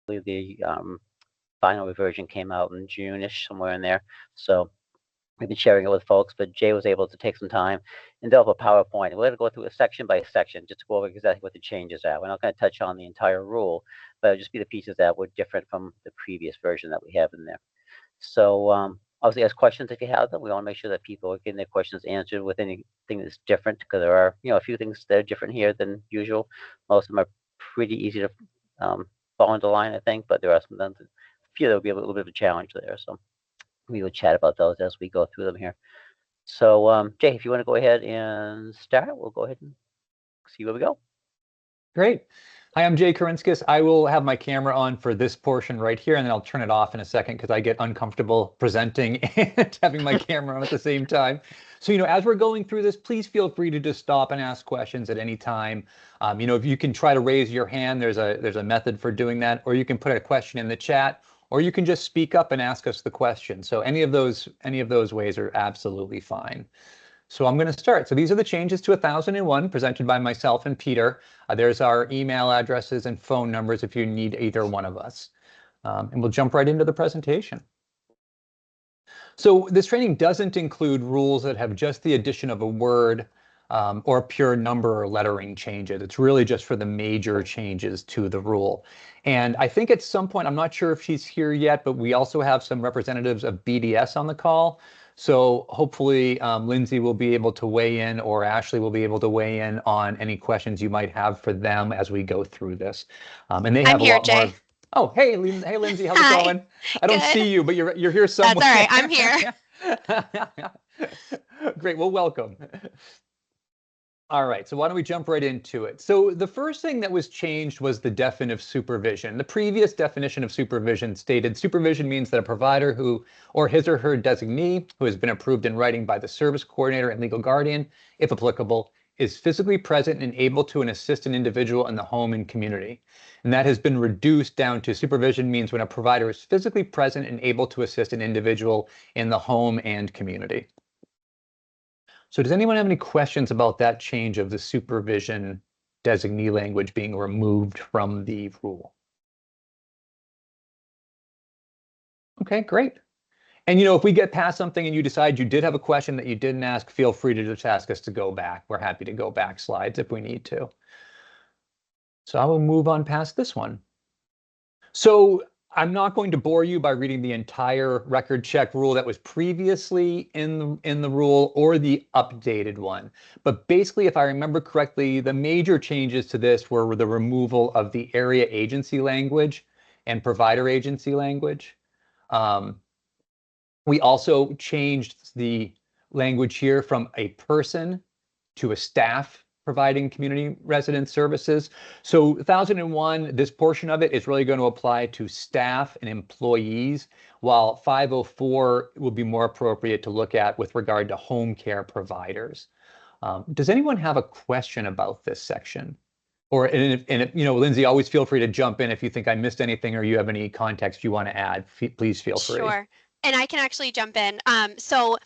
believe the final version came out in June-ish, somewhere in there. So we've been sharing it with folks, but Jay was able to take some time and develop a PowerPoint. And we're going to go through it section by section just to go over exactly what the changes are. We're not going to touch on the entire rule, but it'll just be the pieces that were different from the previous version that we have in there. So obviously, ask questions if you have them. We want to make sure that people are getting their questions answered with anything that's different, because there are, a few things that are different here than usual. Most of them are pretty easy to fall into line, I think, but there are some things, a few that will be a little bit of a challenge there. So we will chat about those as we go through them here. So Jay, if you want to go ahead and start, we'll go ahead and see where we go. Great. Hi, I'm Jay Karinskis. I will have my camera on for this portion right here, and then I'll turn it off in a second because I get uncomfortable presenting and having my camera on at the same time. So, as we're going through this, please feel free to just stop and ask questions at any time. If you can try to raise your hand, there's a method for doing that, or you can put a question in the chat, or you can just speak up and ask us the question. So any of those ways are absolutely fine. So I'm going to start. So these are the changes to 1001 presented by myself and Peter. There's our email addresses and phone numbers if you need either one of us. And we'll jump right into the presentation. So this training doesn't include rules that have just the addition of a word or pure number or lettering changes. It's really just for the major changes to the rule. And I think at some point, I'm not sure if she's here yet, but we also have some representatives of BDS on the call. So hopefully Lindsay will be able to weigh in, or Ashley will be able to weigh in on any questions you might have for them as we go through this. And they have a lot more. Oh, hey, Lindsay, how's it going? I don't see you, but you're here somewhere. That's all right, I'm here. Great, well, welcome. All right, so why don't we jump right into it? So the first thing that was changed was the definition of supervision. The previous definition of supervision stated supervision means that a provider who, or his or her designee, who has been approved in writing by the service coordinator and legal guardian, if applicable, is physically present and able to assist an individual in the home and community. And that has been reduced down to supervision means when a provider is physically present and able to assist an individual in the home and community. So does anyone have any questions about that change of the supervision designee language being removed from the rule? Okay, great. And if we get past something and you decide you did have a question that you didn't ask, feel free to just ask us to go back. We're happy to go back slides if we need to. So I will move on past this one. So I'm not going to bore you by reading the entire record check rule that was previously in the rule or the updated one. But basically, if I remember correctly, the major changes to this were the removal of the area agency language and provider agency language. We also changed the language here from a person to a staff providing community resident services. So 1001, this portion of it is really going to apply to staff and employees, while 504 will be more appropriate to look at with regard to home care providers. Does anyone have a question about this section? Or, Lindsay, always feel free to jump in if you think I missed anything or you have any context you want to add. Please feel free. Sure, and I can actually jump in. So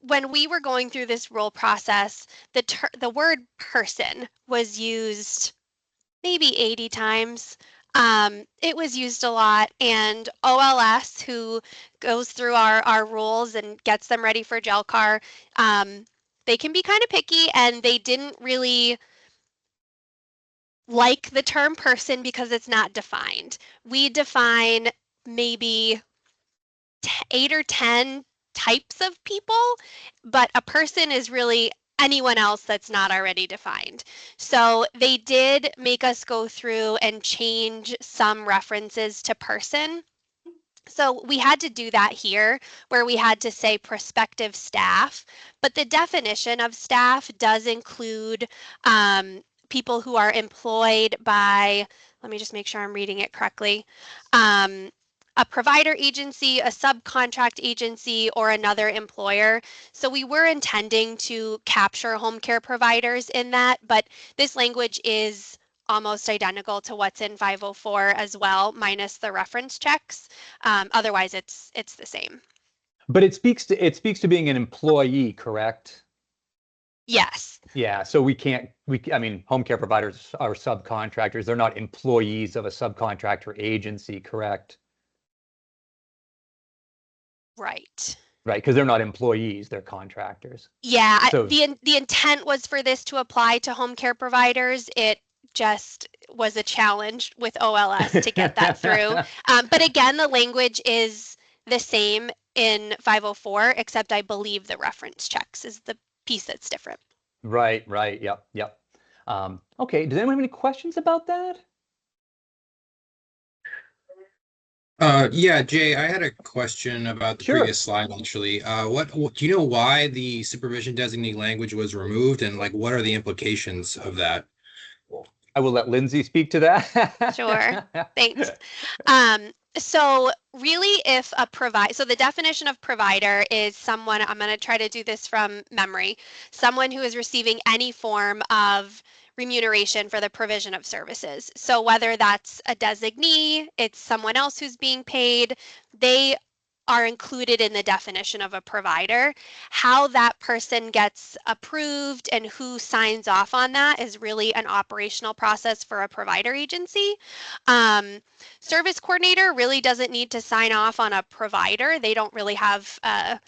when we were going through this rule process, the word person was used maybe 80 times. It was used a lot, and OLS, who goes through our rules and gets them ready for GELCAR, they can be kind of picky, and they didn't really like the term person because it's not defined. We define maybe 8 or 10 types of people, but a person is really anyone else that's not already defined. So they did make us go through and change some references to person. So we had to do that here, where we had to say prospective staff, but the definition of staff does include people who are employed by, let me just make sure I'm reading it correctly, a provider agency, a subcontract agency, or another employer. So we were intending to capture home care providers in that, but this language is almost identical to what's in 504 as well, minus the reference checks. Otherwise, it's the same. But it speaks to being an employee, correct? Yes. Yeah, so I mean, home care providers are subcontractors. They're not employees of a subcontractor agency, correct? Right. Right, because they're not employees, they're contractors. Yeah, So- the intent was for this to apply to home care providers. It just was a challenge with OLS to get that through. But again, the language is the same in 504, except I believe the reference checks is the piece that's different. Right, yep. Okay, does anyone have any questions about that? Yeah, Jay, I had a question about the Sure. previous slide, actually. Do you know why the supervision designee language was removed, and like what are the implications of that? I will let Lindsay speak to that. Sure. Thanks. So really if so the definition of provider is someone, I'm going to try to do this from memory, someone who is receiving any form of remuneration for the provision of services. So whether that's a designee, it's someone else who's being paid, they are included in the definition of a provider. How that person gets approved and who signs off on that is really an operational process for a provider agency. Service coordinator really doesn't need to sign off on a provider. They don't really have a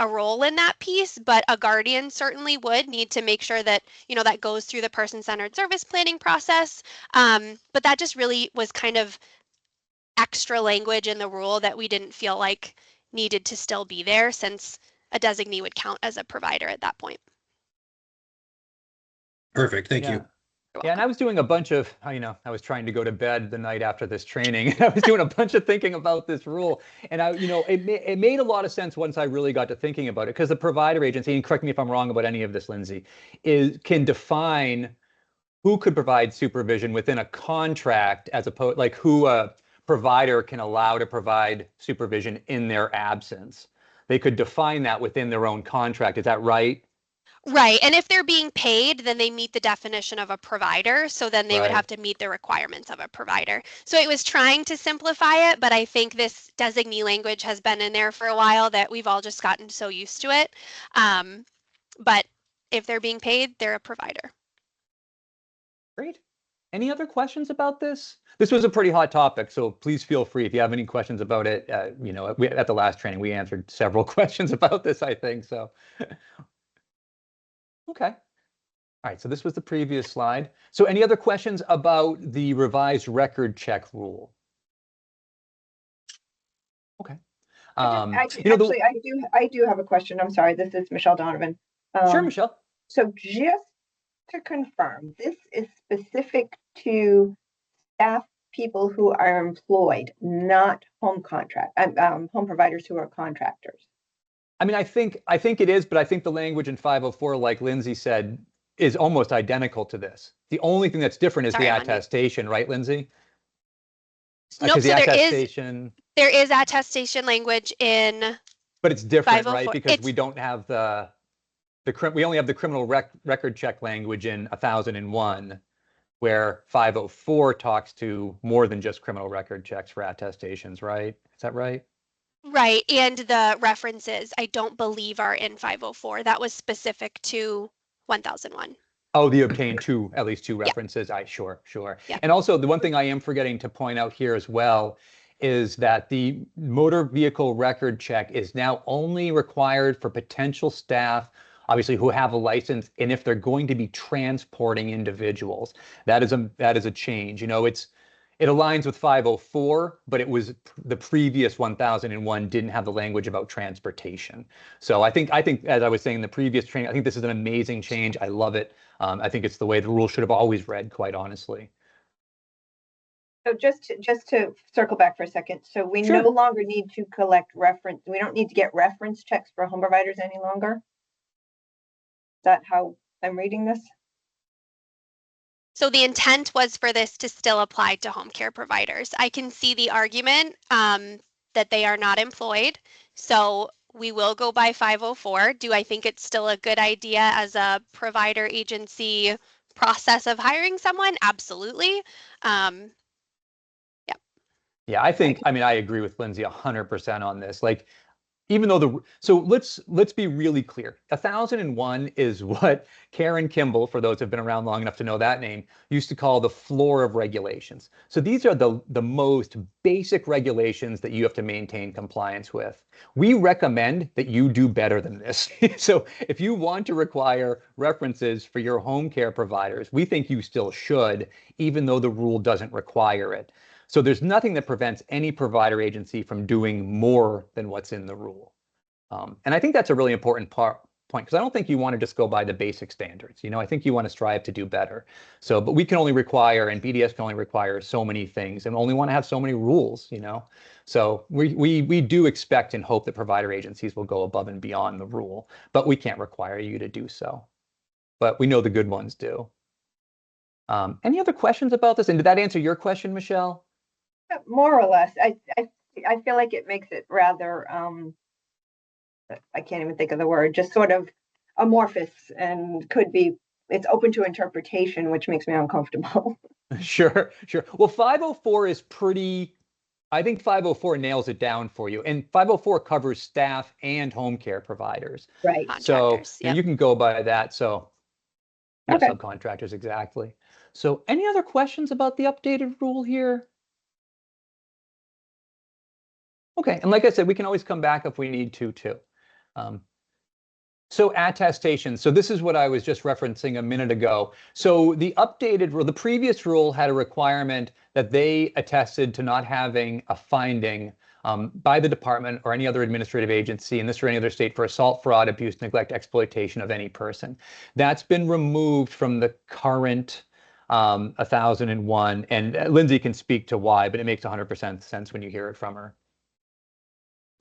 role in that piece, but a guardian certainly would need to make sure that, that goes through the person-centered service planning process. But that just really was kind of extra language in the rule that we didn't feel like needed to still be there, since a designee would count as a provider at that point. Perfect, thank you. Yeah, and I was doing a bunch of, I was trying to go to bed the night after this training. I was doing a bunch of thinking about this rule, and it made a lot of sense once I really got to thinking about it, because the provider agency, and correct me if I'm wrong about any of this, Lindsay, can define who could provide supervision within a contract, as opposed like who a provider can allow to provide supervision in their absence. They could define that within their own contract. Is that right? Right. And if they're being paid, then they meet the definition of a provider. So then they would Right. have to meet the requirements of a provider. So it was trying to simplify it, but I think this designee language has been in there for a while that we've all just gotten so used to it. But if they're being paid, they're a provider. Great. Any other questions about this? This was a pretty hot topic, so please feel free if you have any questions about it. At the last training, we answered several questions about this, I think, so. Okay. All right, so this was the previous slide. So any other questions about the revised record check rule? Okay. I do have a question. I'm sorry, this is Michelle Donovan. Sure, Michelle. So just to confirm, this is specific to staff people who are employed, not home providers who are contractors. I mean, I think it is, but I think the language in 504, like Lindsay said, is almost identical to this. The only thing that's different is the attestation, right, Lindsay? Nope, so attestation. There is attestation language in. But it's different, right? 504. Because we don't have we only have the criminal record check language in 1001, where 504 talks to more than just criminal record checks for attestations, right? Is that right? Right, and the references I don't believe are in 504. That was specific to 1001. Oh, the obtained at least two references. Sure. Yeah. And also the one thing I am forgetting to point out here as well is that the motor vehicle record check is now only required for potential staff, obviously, who have a license, and if they're going to be transporting individuals. That is a change. It aligns with 504, but it was the previous 1001 didn't have the language about transportation. So I think as I was saying in the previous training, I think this is an amazing change. I love it. I think it's the way the rule should have always read, quite honestly. So just to circle back for a second, so we Sure. no longer need to collect reference. We don't need to get reference checks for home providers any longer. Is that how I'm reading this? So the intent was for this to still apply to home care providers. I can see the argument that they are not employed. So we will go by 504. Do I think it's still a good idea as a provider agency process of hiring someone? Absolutely. Yeah, I agree with Lindsay 100% on this. Like, even though so let's be really clear. 1001 is what Karen Kimball, for those who've been around long enough to know that name, used to call the floor of regulations. So these are the most basic regulations that you have to maintain compliance with. We recommend that you do better than this. So if you want to require references for your home care providers, we think you still should, even though the rule doesn't require it. So there's nothing that prevents any provider agency from doing more than what's in the rule. And I think that's a really important point, because I don't think you want to just go by the basic standards. I think you want to strive to do better. So, but we can only require, and BDS can only require so many things, and only want to have so many rules, So we do expect and hope that provider agencies will go above and beyond the rule, but we can't require you to do so. But we know the good ones do. Any other questions about this? And did that answer your question, Michelle? More or less. I feel like it makes it rather, I can't even think of the word, just sort of amorphous, and it's open to interpretation, which makes me uncomfortable. Sure. Well, 504 is I think 504 nails it down for you. And 504 covers staff and home care providers. Right. So Yep. you can go by that. So Okay. subcontractors, exactly. So any other questions about the updated rule here? Okay, and like I said, we can always come back if we need to too. So attestation. So this is what I was just referencing a minute ago. So the updated rule, the previous rule had a requirement that they attested to not having a finding by the department or any other administrative agency in this or any other state for assault, fraud, abuse, neglect, exploitation of any person. That's been removed from the current 1001, and Lindsay can speak to why, but it makes 100% sense when you hear it from her.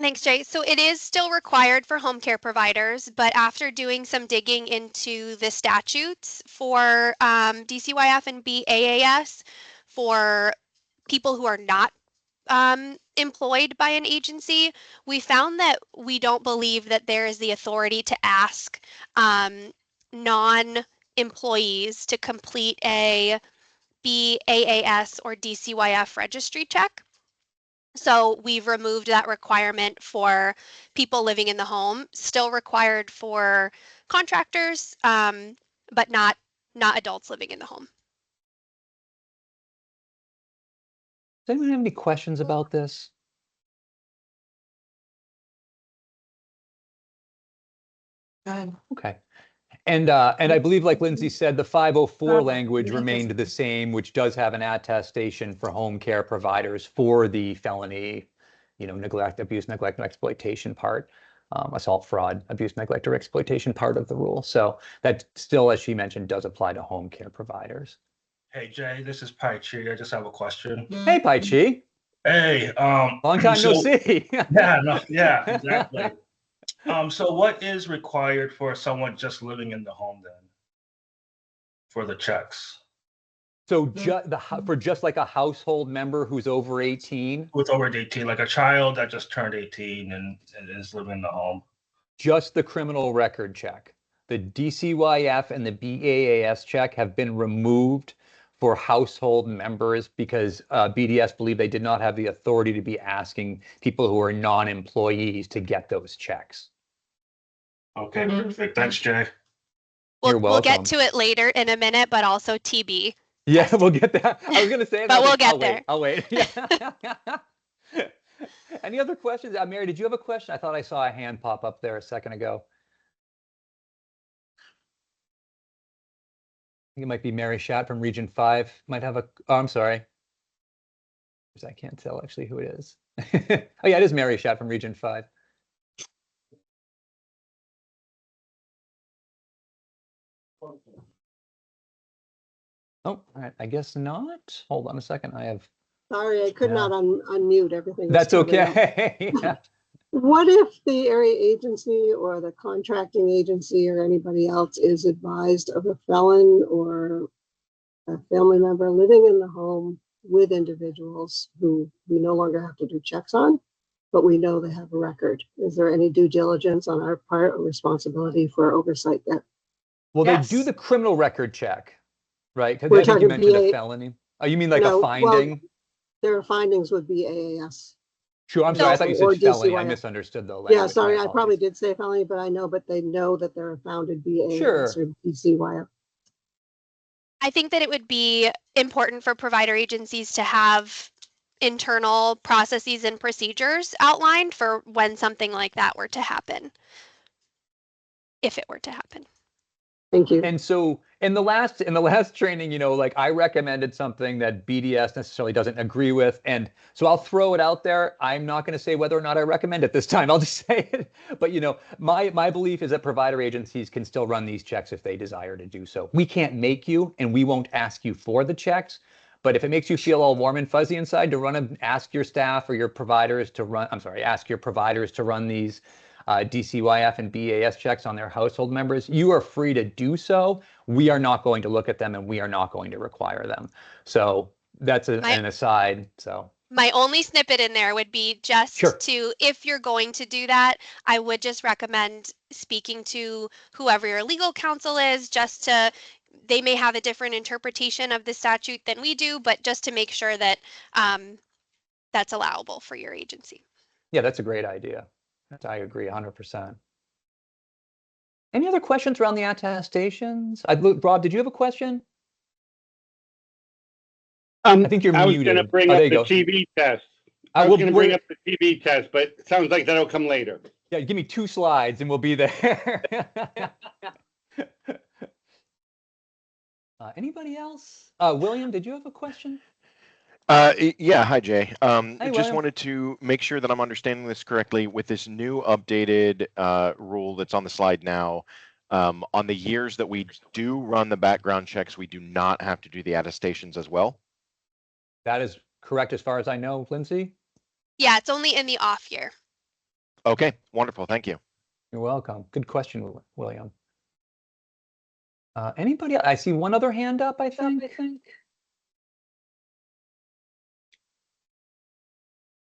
Thanks, Jay. So it is still required for home care providers, but after doing some digging into the statutes for DCYF and BAAS for people who are not employed by an agency, we found that we don't believe that there is the authority to ask non-employees to complete a BAAS or DCYF registry check. So we've removed that requirement for people living in the home, still required for contractors, but not adults living in the home. Does anyone have any questions about this? Okay. And I believe, like Lindsay said, the 504 language remained the same, which does have an attestation for home care providers for the felony, neglect, abuse, neglect, and exploitation part, assault, fraud, abuse, neglect, or exploitation part of the rule. So that still, as she mentioned, does apply to home care providers. Hey Jay, this is Pai Chi. I just have a question. Hey, Pai Chi. Hey, Long time no see. yeah, exactly. So what is required for someone just living in the home then? For the checks? So for just like a household member who's over 18? With over 18, like a child that just turned 18 and is living in the home. Just the criminal record check. The DCYF and the BAAS check have been removed for household members because BDS believed they did not have the authority to be asking people who are non-employees to get those checks. Okay, perfect. Thanks, Jay. You're We'll get welcome. to it later in a minute, but also TB. Yeah, we'll get that. I was going to say, But we'll get there. I'll wait. Yeah. Any other questions? Mary, did you have a question? I thought I saw a hand pop up there a second ago. I think it might be Mary Schatt from Region 5. Might have I'm sorry. I can't tell actually who it is. Oh yeah, it is Mary Schatt from Region 5. Oh, all right. I guess not. Hold on a second. I have. Sorry, I could Yeah. not unmute everything. was That's covered up. okay. Yeah. What if the area agency or the contracting agency or anybody else is advised of a felon or a family member living in the home with individuals who we no longer have to do checks on, but we know they have a record? Is there any due diligence on our part or responsibility for oversight that? Well, Yes. they do the criminal record check, right? Because We're I think you talking mentioned a BA felony. Oh, you mean like No, a well, finding? There are findings with BAAS. Sure, I'm sorry, I thought you Or said felony. I DCYF. misunderstood the Yeah, language. sorry, My I probably apologies. did say felony, but I know, but they know that they're a founded BAS Sure. or DCYF. I think that it would be important for provider agencies to have internal processes and procedures outlined for when something like that were to happen. If it were to happen. Thank you. And so in the last training, you know, like I recommended something that BDS necessarily doesn't agree with. And so I'll throw it out there. I'm not going to say whether or not I recommend it this time. I'll just say it. But, you know, my belief is that provider agencies can still run these checks if they desire to do so. We can't make you, and we won't ask you for the checks. But if it makes you feel all warm and fuzzy inside to run and ask your staff or your providers to run, ask your providers to run these DCYF and BAS checks on their household members, you are free to do so. We are not going to look at them and we are not going to require them. So that's an aside. So my only snippet in there would be just Sure. to, if you're going to do that, I would just recommend speaking to whoever your legal counsel is, just to, they may have a different interpretation of the statute than we do, but just to make sure that that's allowable for your agency. Yeah, that's a great idea. I agree 100%. Any other questions around the attestations? Rob, did you have a question? I think you're I was muted. going to bring Oh, up there the you go. TB test. I I will was going to bring up the TB test, but it sounds like that'll come later. Yeah, give me 2 slides and we'll be there. Anybody else? William, did you have a question? Yeah, hi Jay. Hey, Just William. wanted to make sure that I'm understanding this correctly with this new updated rule that's on the slide now. On the years that we do run the background checks, we do not have to do the attestations as well. That is correct as far as I know, Lindsay. Yeah, it's only in the off year. Okay, wonderful. Thank you. You're welcome. Good question, William. Anybody? I see one other hand up, I think.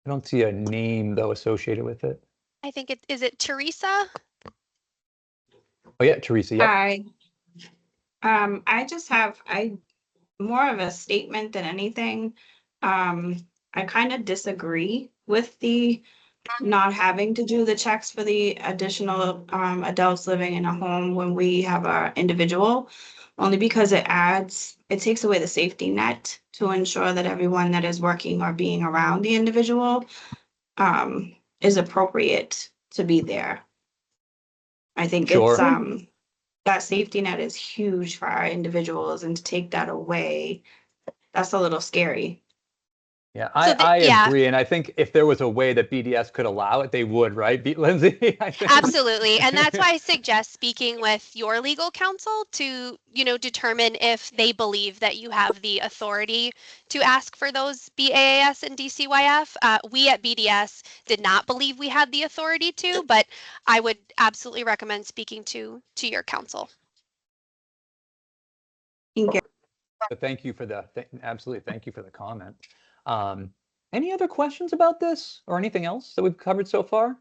I don't see a name though associated with it. I think is it Teresa? Oh yeah, Teresa. Yep. Hi. I just have more of a statement than anything. I kind of disagree with the not having to do the checks for the additional adults living in a home when we have our individual, only because it takes away the safety net to ensure that everyone that is working or being around the individual is appropriate to be there. I think Sure. it's that safety net is huge for our individuals, and to take that away, that's a little scary. Yeah, So I yeah. agree, and I think if there was a way that BDS could allow it, they would, right, Lindsay? I think. Absolutely. And that's why I suggest speaking with your legal counsel to, you know, determine if they believe that you have the authority to ask for those BAAS and DCYF. We at BDS did not believe we had the authority to, but I would absolutely recommend speaking to your counsel. Thank you. But thank you for the absolutely thank you for the comment. Any other questions about this or anything else that we've covered so far?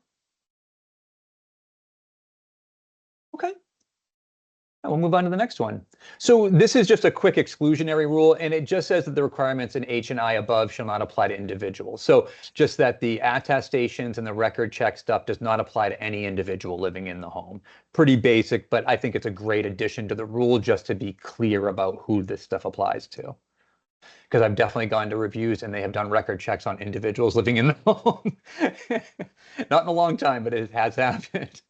Okay. We'll move on to the next one. So this is just a quick exclusionary rule, and it just says that the requirements in H and I above shall not apply to individuals. So just that the attestations and the record check stuff does not apply to any individual living in the home. Pretty basic, but I think it's a great addition to the rule just to be clear about who this stuff applies to. Because I've definitely gone to reviews and they have done record checks on individuals living in the home. Not in a long time, but it has happened.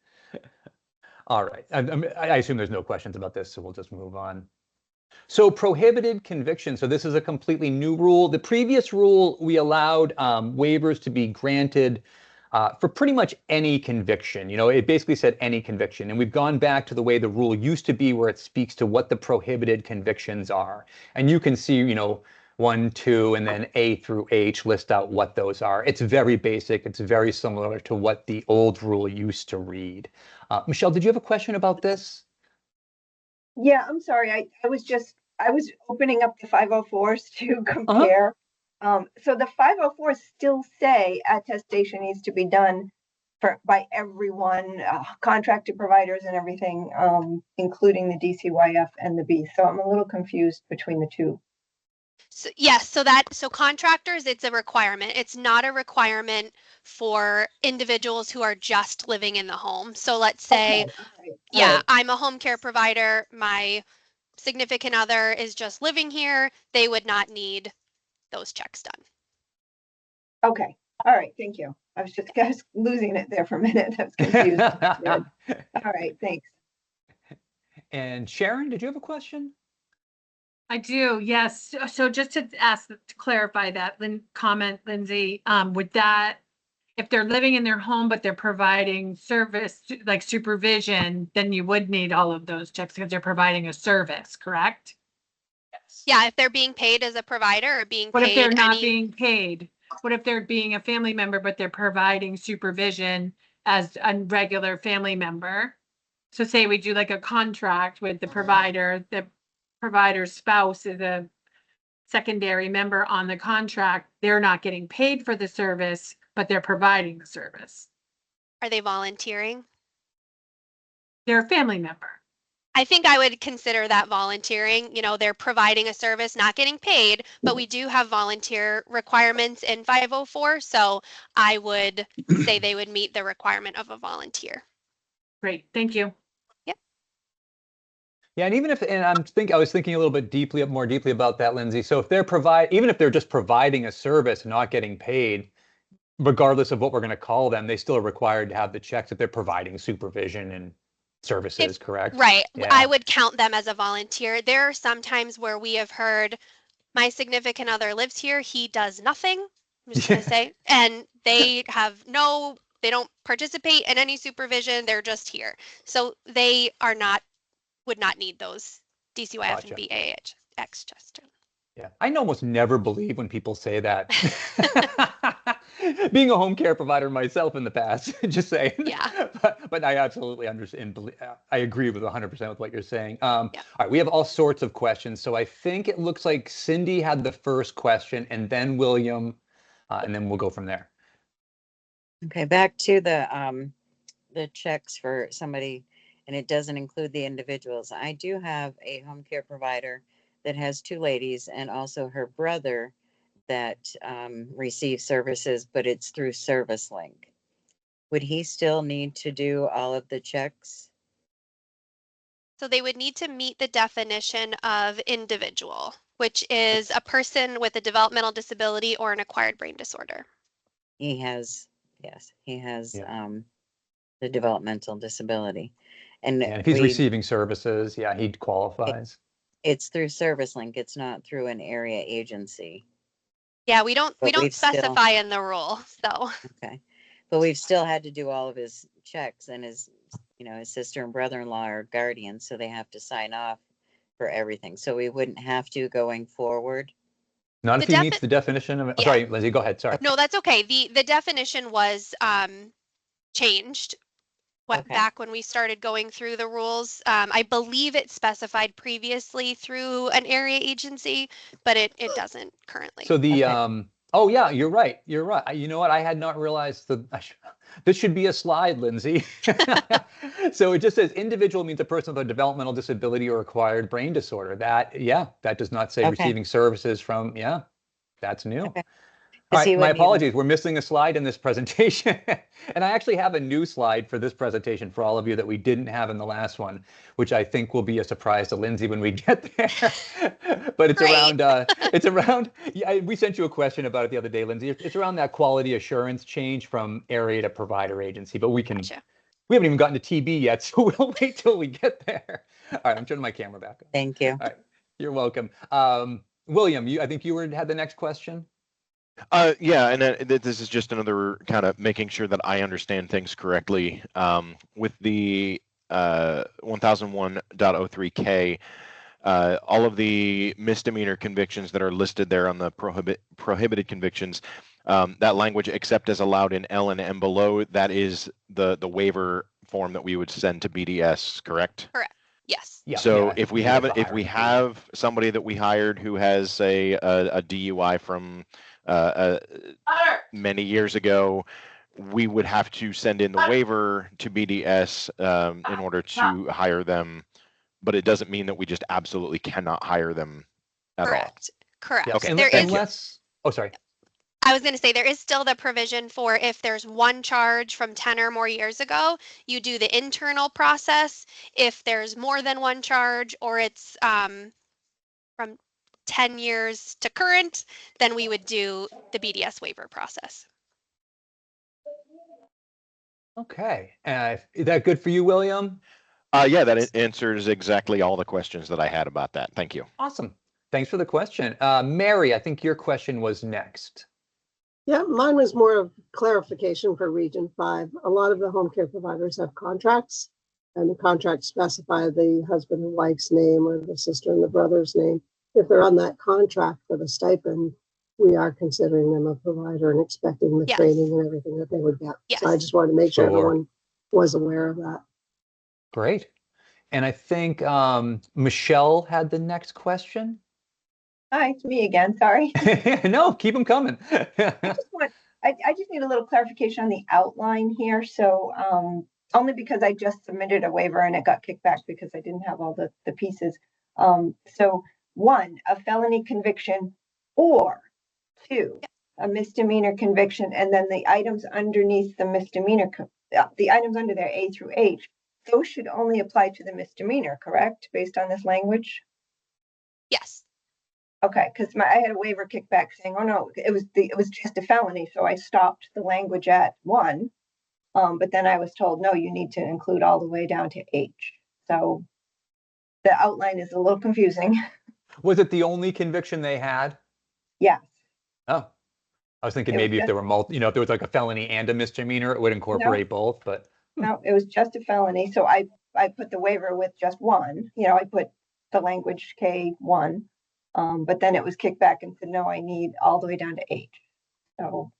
All right. I assume there's no questions about this, so we'll just move on. So prohibited conviction. So this is a completely new rule. The previous rule, we allowed waivers to be granted for pretty much any conviction. You know, it basically said any conviction. And we've gone back to the way the rule used to be, where it speaks to what the prohibited convictions are. And you can see, you know, 1, 2, and then A through H list out what those are. It's very basic. It's very similar to what the old rule used to read. Michelle, did you have a question about this? Yeah, I'm sorry. I was opening up the 504s to compare. So the 504s still say attestation needs to be done by everyone, contracted providers and everything, including the DCYF and the B. So I'm a little confused between the two. So, yes, so contractors, it's a requirement. It's not a requirement for individuals who are just living in the home. So let's say, Okay, all right, all yeah, right. I'm a home care provider. My significant other is just living here. They would not need those checks done. Okay, all right, thank you. I was losing it there for a minute. I was confused. Good. All right, thanks. And Sharon, did you have a question? I do, yes. So just to clarify that comment, Lindsay, would that, if they're living in their home, but they're providing service like supervision, then you would need all of those checks because they're providing a service, correct? Yes. Yeah, if they're being paid as a provider or being What if they're paid not any, being paid? What if they're being a family member, but they're providing supervision as a regular family member? So say we do like a contract with the provider's spouse is a secondary member on the contract. They're not getting paid for the service, but they're providing the service. are they volunteering? They're a family member. I think I would consider that volunteering. You know, they're providing a service, not getting paid, but we do have volunteer requirements in 504. So I would say they would meet the requirement of a volunteer. Great, thank you. Yeah, and even if, and I was thinking a little bit more deeply about that, Lindsay. So if even if they're just providing a service, not getting paid, regardless of what we're going to call them, they still are required to have the checks that they're providing supervision and services, correct? Right. Yeah. I would count them as a volunteer. There are some times where we have heard my significant other lives here. He does nothing. I'm just going to say, and they they don't participate in any supervision. They're just here. So they would not need those DCYF Gotcha. and BAHX just. Yeah, I almost never believe when people say that. Being a home care provider myself in the past, just saying. Yeah. But I absolutely understand. I agree with 100% with what you're saying. All right, we have all sorts of questions. So I think it looks like Cindy had the first question, and then William, and then we'll go from there. Okay, back to the checks for somebody, and it doesn't include the individuals. I do have a home care provider that has two ladies and also her brother that receives services, but it's through ServiceLink. Would he still need to do all of the checks? So they would need to meet the definition of individual, which is a person with a developmental disability or an acquired brain disorder. He has, yes, he has the developmental disability. And if he's receiving services, yeah, he qualifies. It's through ServiceLink. It's not through an area agency. Yeah, we don't specify in the rule, so. Okay, but we've still had to do all of his checks, and his sister and brother-in-law are guardians, so they have to sign off for everything. So we wouldn't have to going forward. Not if he meets the definition of. Yeah. Sorry, Lindsay, go ahead. Sorry. No, that's okay. The definition was changed. Back when we started going through the rules. I believe it specified previously through an area agency, but it doesn't currently. So the oh yeah, you're right. You're right. You know what? I had not realized this should be a slide, Lindsay. So it just says individual means a person with a developmental disability or acquired brain disorder. That does not say receiving services from. Yeah, that's new. Okay. All right, my apologies. We're missing a slide in this presentation. And I actually have a new slide for this presentation for all of you that we didn't have in the last one, which I think will be a surprise to Lindsay when we get there. But it's around, we sent you a question about it the other day, Lindsay. It's around that quality assurance change from area to provider agency, but we haven't even gotten to TB yet, so we'll wait till we get there. All right, I'm turning my camera back on. Thank you. All right, you're welcome. William, I think you had the next question. Yeah, and this is just another kind of making sure that I understand things correctly. With the 1001.03K, all of the misdemeanor convictions that are listed there on the prohibited convictions, that language except as allowed in L and below, that is the waiver form that we would send to BDS, correct? Correct. Yes. Yeah, so if we have somebody that we hired who has a DUI from many years ago, we would have to send in the waiver to BDS in order to hire them, but it doesn't mean that we just absolutely cannot hire them at all. Correct. Okay, There is, unless, oh, sorry. I was going to say, there is still the provision for if there's one charge from 10 or more years ago, you do the internal process. If there's more than one charge or it's from 10 years to current, then we would do the BDS waiver process. Okay, is that good for you, William? Yeah, that answers exactly all the questions that I had about that. Thank you. Awesome. Thanks for the question. Mary, I think your question was next. Yeah, mine was more of clarification for Region 5. A lot of the home care providers have contracts, and the contracts specify the husband and wife's name or the sister and the brother's name. If they're on that contract for the stipend, we are considering them a provider and expecting the Yes. training and everything that they would get. Yes. So I just wanted to make sure Sure. everyone was aware of that. Great. And I think Michelle had the next question. Hi, it's me again, sorry. No, keep them coming. I just need a little clarification on the outline here. So only because I just submitted a waiver and it got kicked back because I didn't have all the pieces. So 1, a felony conviction, or 2, a misdemeanor conviction, and then the items underneath the misdemeanor, the items under there, A through H, those should only apply to the misdemeanor, correct? Based on this language? Yes. Okay, because I had a waiver kickback saying, oh no, it was just a felony, so I stopped the language at 1. But then I was told, no, you need to include all the way down to H. So the outline is a little confusing. Was it the only conviction they had? Yes. Oh, I was thinking It was maybe if just- there were if there was like a felony and a misdemeanor, it would incorporate both, but No, it was just a felony. So I put the waiver with just 1. I put the language K1. But then it was kicked back and said, no, I need all the way down to H. So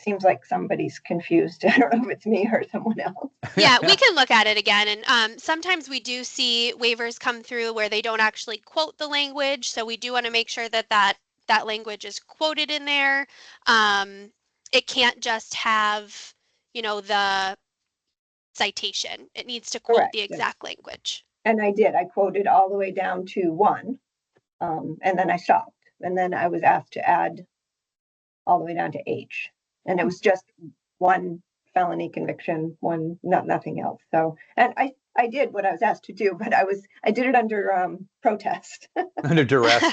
seems like somebody's confused. I don't know if it's me or someone else. Yeah, we can look at it again. And sometimes we do see waivers come through where they don't actually quote the language. So we do want to make sure that that language is quoted in there. It can't just have, the citation. It needs to quote Correct, the yes. exact language. And I did. I quoted all the way down to 1. And then I stopped. And then I was asked to add all the way down to H. And it was just 1 felony conviction, nothing else. So, and I did what I was asked to do, but I did it under protest. under duress.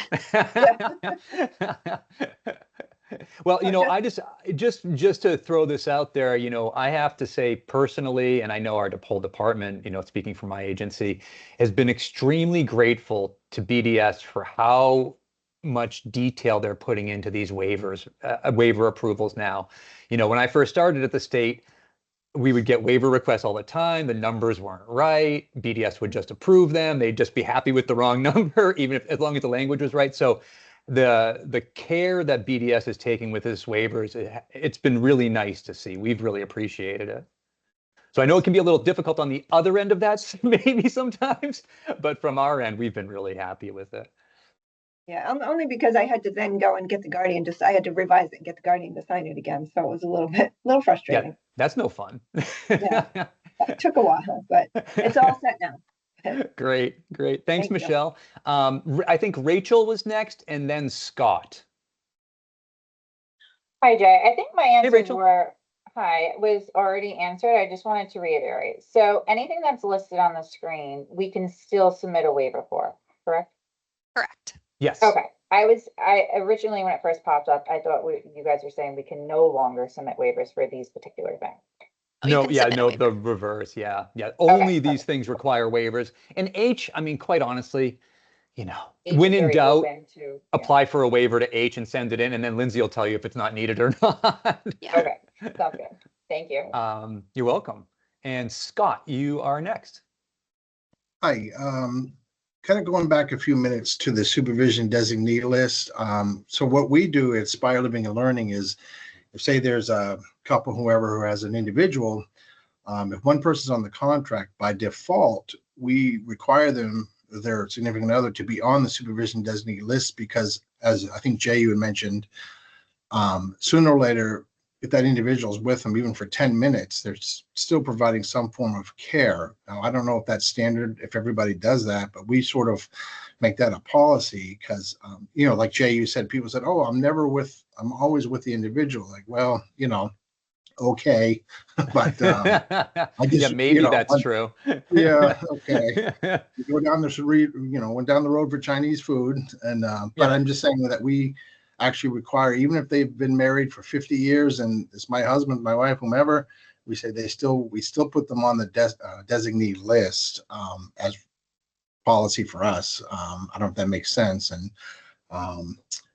Well, I just to throw this out there, I have to say personally, and I know our whole department, speaking for my agency, has been extremely grateful to BDS for how much detail they're putting into these waivers, waiver approvals now. When I first started at the state, we would get waiver requests all the time. The numbers weren't right. BDS would just approve them. They'd just be happy with the wrong number, as long as the language was right. So the care that BDS is taking with this waivers, it's been really nice to see. We've really appreciated it. So I know it can be a little difficult on the other end of that, maybe sometimes, but from our end, we've been really happy with it. Yeah, only because I had to then go and get the guardian I had to revise it and get the guardian to sign it again. So it was a little frustrating. Yeah, that's no fun. Yeah. It took a while, but it's all set now. Great. Thanks, Thank you. Michelle. I think Rachel was next and then Scott. Hi, Jay. I think my answers Rachel. was already answered. I just wanted to reiterate. So anything that's listed on the screen, we can still submit a waiver for, correct? Correct. Yes. Okay. I originally, when it first popped up, I thought you guys were saying we can no longer submit waivers for these particular things. Oh, you No, can yeah, submit a no, waiver. the reverse. Yeah. Only these perfect. things require waivers. And H, I mean, quite honestly, H when is in very doubt, open to- yeah. apply for a waiver to H and send it in, and then Lindsay will tell you if it's not needed or not. Yeah. Okay. Sounds good. Thank you. You're welcome. And Scott, you are next. Hi, kind of going back a few minutes to the supervision designee list. So what we do at Spire Living and Learning is, if say there's a couple, whoever who has an individual, if one person's on the contract, by default, we require them, their significant other, to be on the supervision designee list because, as I think Jay, you had mentioned, sooner or later, if that individual is with them, even for 10 minutes, they're still providing some form of care. Now, I don't know if that's standard, if everybody does that, but we sort of make that a policy, because, you know, like Jay, you said, people said, oh, I'm always with the individual. Like, well, you know, okay, but I guess, Yeah, maybe you know, that's true. yeah, okay. You go down this went down the road for Chinese food, and but Yeah. I'm just saying that we actually require, even if they've been married for 50 years and it's my husband, my wife, whomever, we say we still put them on the designee list as policy for us. I don't know if that makes sense, and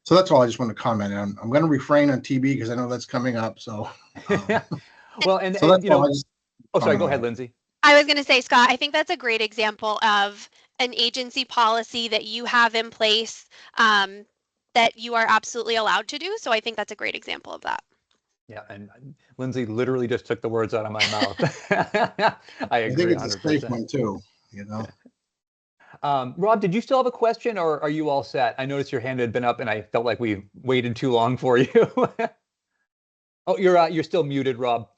so that's all I just want to comment on. I'm going to refrain on TB because I know that's coming up. So, Well, and, so that's you know, all I just oh, sorry, comment go on ahead, it. Lindsay. I was going to say, Scott, I think that's a great example of an agency policy that you have in place that you are absolutely allowed to do. So I think that's a great example of that. Yeah, and Lindsay literally just took the words out of my mouth. I I think agree it's a safe 100%. one too, you know. Rob, did you still have a question, or are you all set? I noticed your hand had been up and I felt like we waited too long for you. Oh, you're still muted, Rob.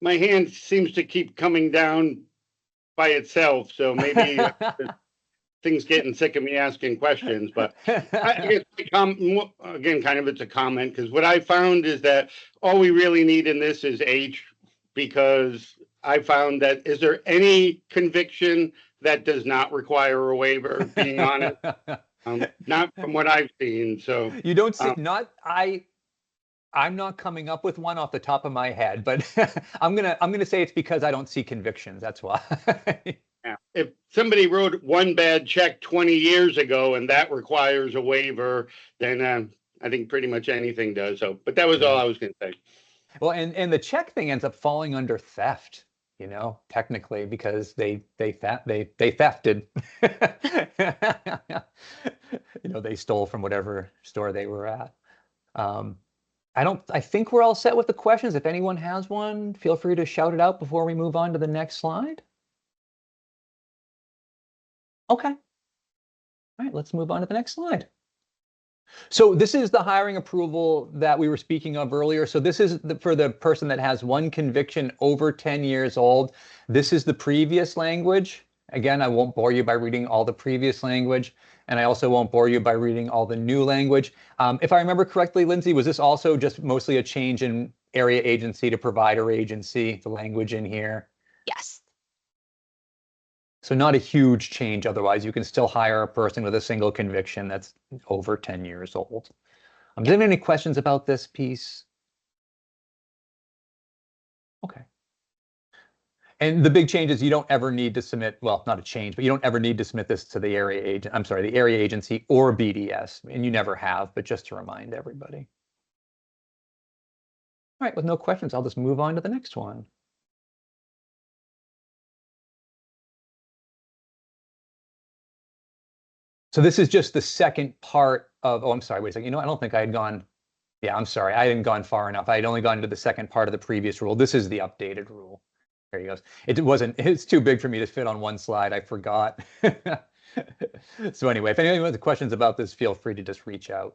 My hand seems to keep coming down by itself, so maybe things getting sick of me asking questions. But I guess again, kind of it's a comment, because what I found is that all we really need in this is age, because I found that, is there any conviction that does not require a waiver, being honest? Not from what I've seen. So You don't see, I'm not coming up with one off the top of my head, but I'm gonna say it's because I don't see convictions. That's why. yeah. If somebody wrote one bad check 20 years ago and that requires a waiver, then I think pretty much anything does. So, but that was all I was going to say. Well, and the check thing ends up falling under theft, you know, technically, because they thefted. You know, they stole from whatever store they were at. I think we're all set with the questions. If anyone has one, feel free to shout it out before we move on to the next slide. Okay. All right, let's move on to the next slide. So this is the hiring approval that we were speaking of earlier. So this is for the person that has one conviction over 10 years old. This is the previous language. Again, I won't bore you by reading all the previous language, and I also won't bore you by reading all the new language. If I remember correctly, Lindsay, was this also just mostly a change in area agency to provider agency, the language in here? Yes. So not a huge change. Otherwise, you can still hire a person with a single conviction that's over 10 years old. Do you have any questions about this piece? Okay. And the big change is you don't ever need to submit, well, not a change, but you don't ever need to submit this to the area agent, I'm sorry, the area agency or BDS, and you never have, but just to remind everybody. All right, with no questions, I'll just move on to the next one. So this is just the second part of, oh, I'm sorry, wait a second. You know, I don't think I had gone, yeah, I'm sorry. I hadn't gone far enough. I had only gone to the second part of the previous rule. This is the updated rule. There he goes. It's too big for me to fit on one slide. I forgot. So anyway, if anyone has questions about this, feel free to just reach out.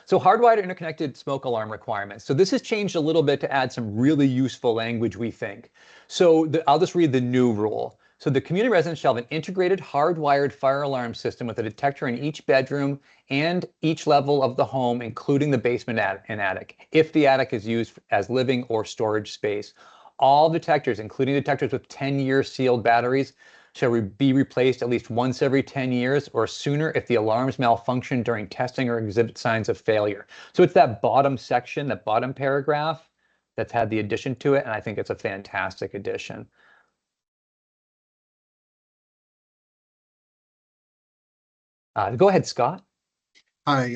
So hardwired interconnected smoke alarm requirements. So this has changed a little bit to add some really useful language, we think. So I'll just read the new rule. So the community residents shall have an integrated hardwired fire alarm system with a detector in each bedroom and each level of the home, including the basement and attic, if the attic is used as living or storage space. All detectors, including detectors with 10-year sealed batteries, shall be replaced at least once every 10 years or sooner if the alarms malfunction during testing or exhibit signs of failure. So it's that bottom section, that bottom paragraph that's had the addition to it, and I think it's a fantastic addition. Go ahead, Scott. Hi.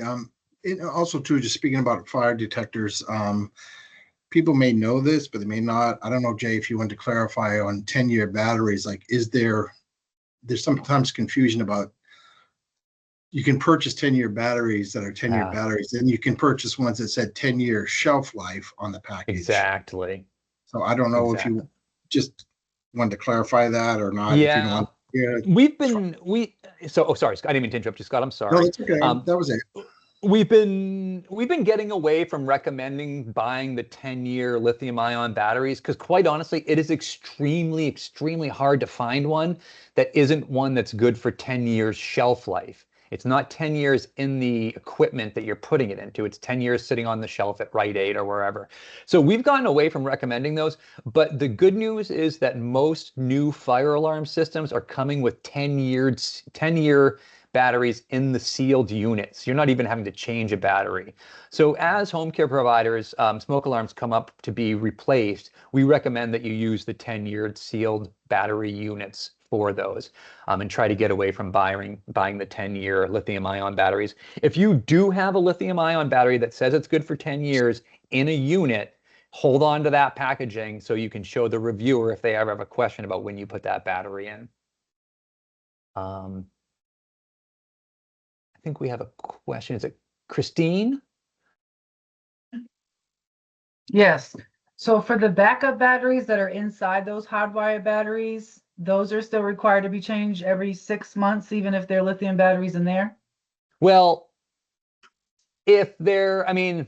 Also, too, just speaking about fire detectors, people may know this, but they may not. I don't know, Jay, if you want to clarify on 10-year batteries, like, there's sometimes confusion about, you can purchase 10-year batteries that are 10-year batteries, then you can purchase ones that said 10-year shelf life on the package. Exactly. So I don't know if you just wanted to clarify that or not. Yeah. If you don't want, yeah. Oh, sorry, Scott, I didn't mean to interrupt you, Scott. I'm sorry. No, that's okay. That was it. We've been getting away from recommending buying the 10-year lithium-ion batteries because, quite honestly, it is extremely, extremely hard to find one that isn't one that's good for 10 years shelf life. It's not 10 years in the equipment that you're putting it into. It's 10 years sitting on the shelf at Rite Aid or wherever. So we've gotten away from recommending those. But the good news is that most new fire alarm systems are coming with 10-year batteries in the sealed units. You're not even having to change a battery. So as home care providers, smoke alarms come up to be replaced, we recommend that you use the 10-year sealed battery units for those, and try to get away from buying the 10-year lithium-ion batteries. If you do have a lithium-ion battery that says it's good for 10 years in a unit, hold on to that packaging so you can show the reviewer if they ever have a question about when you put that battery in. I think we have a question. Is it Christine? Yes. So for the backup batteries that are inside those hardwired batteries, those are still required to be changed every 6 months, even if they're lithium batteries in there? Well, if they're, I mean,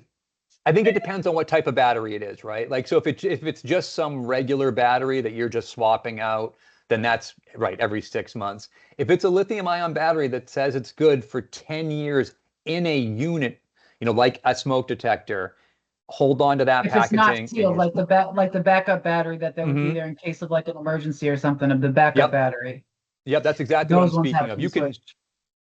I think it depends on what type of battery it is, right? Like, so if it's just some regular battery that you're just swapping out, then that's right, every 6 months. If it's a lithium-ion battery that says it's good for 10 years in a unit, like a smoke detector, hold on to that If packaging. it's not sealed, like the backup battery that would be there in case of like an emergency or something of the backup battery. Yep, that's exactly what I'm Those ones speaking have of. to be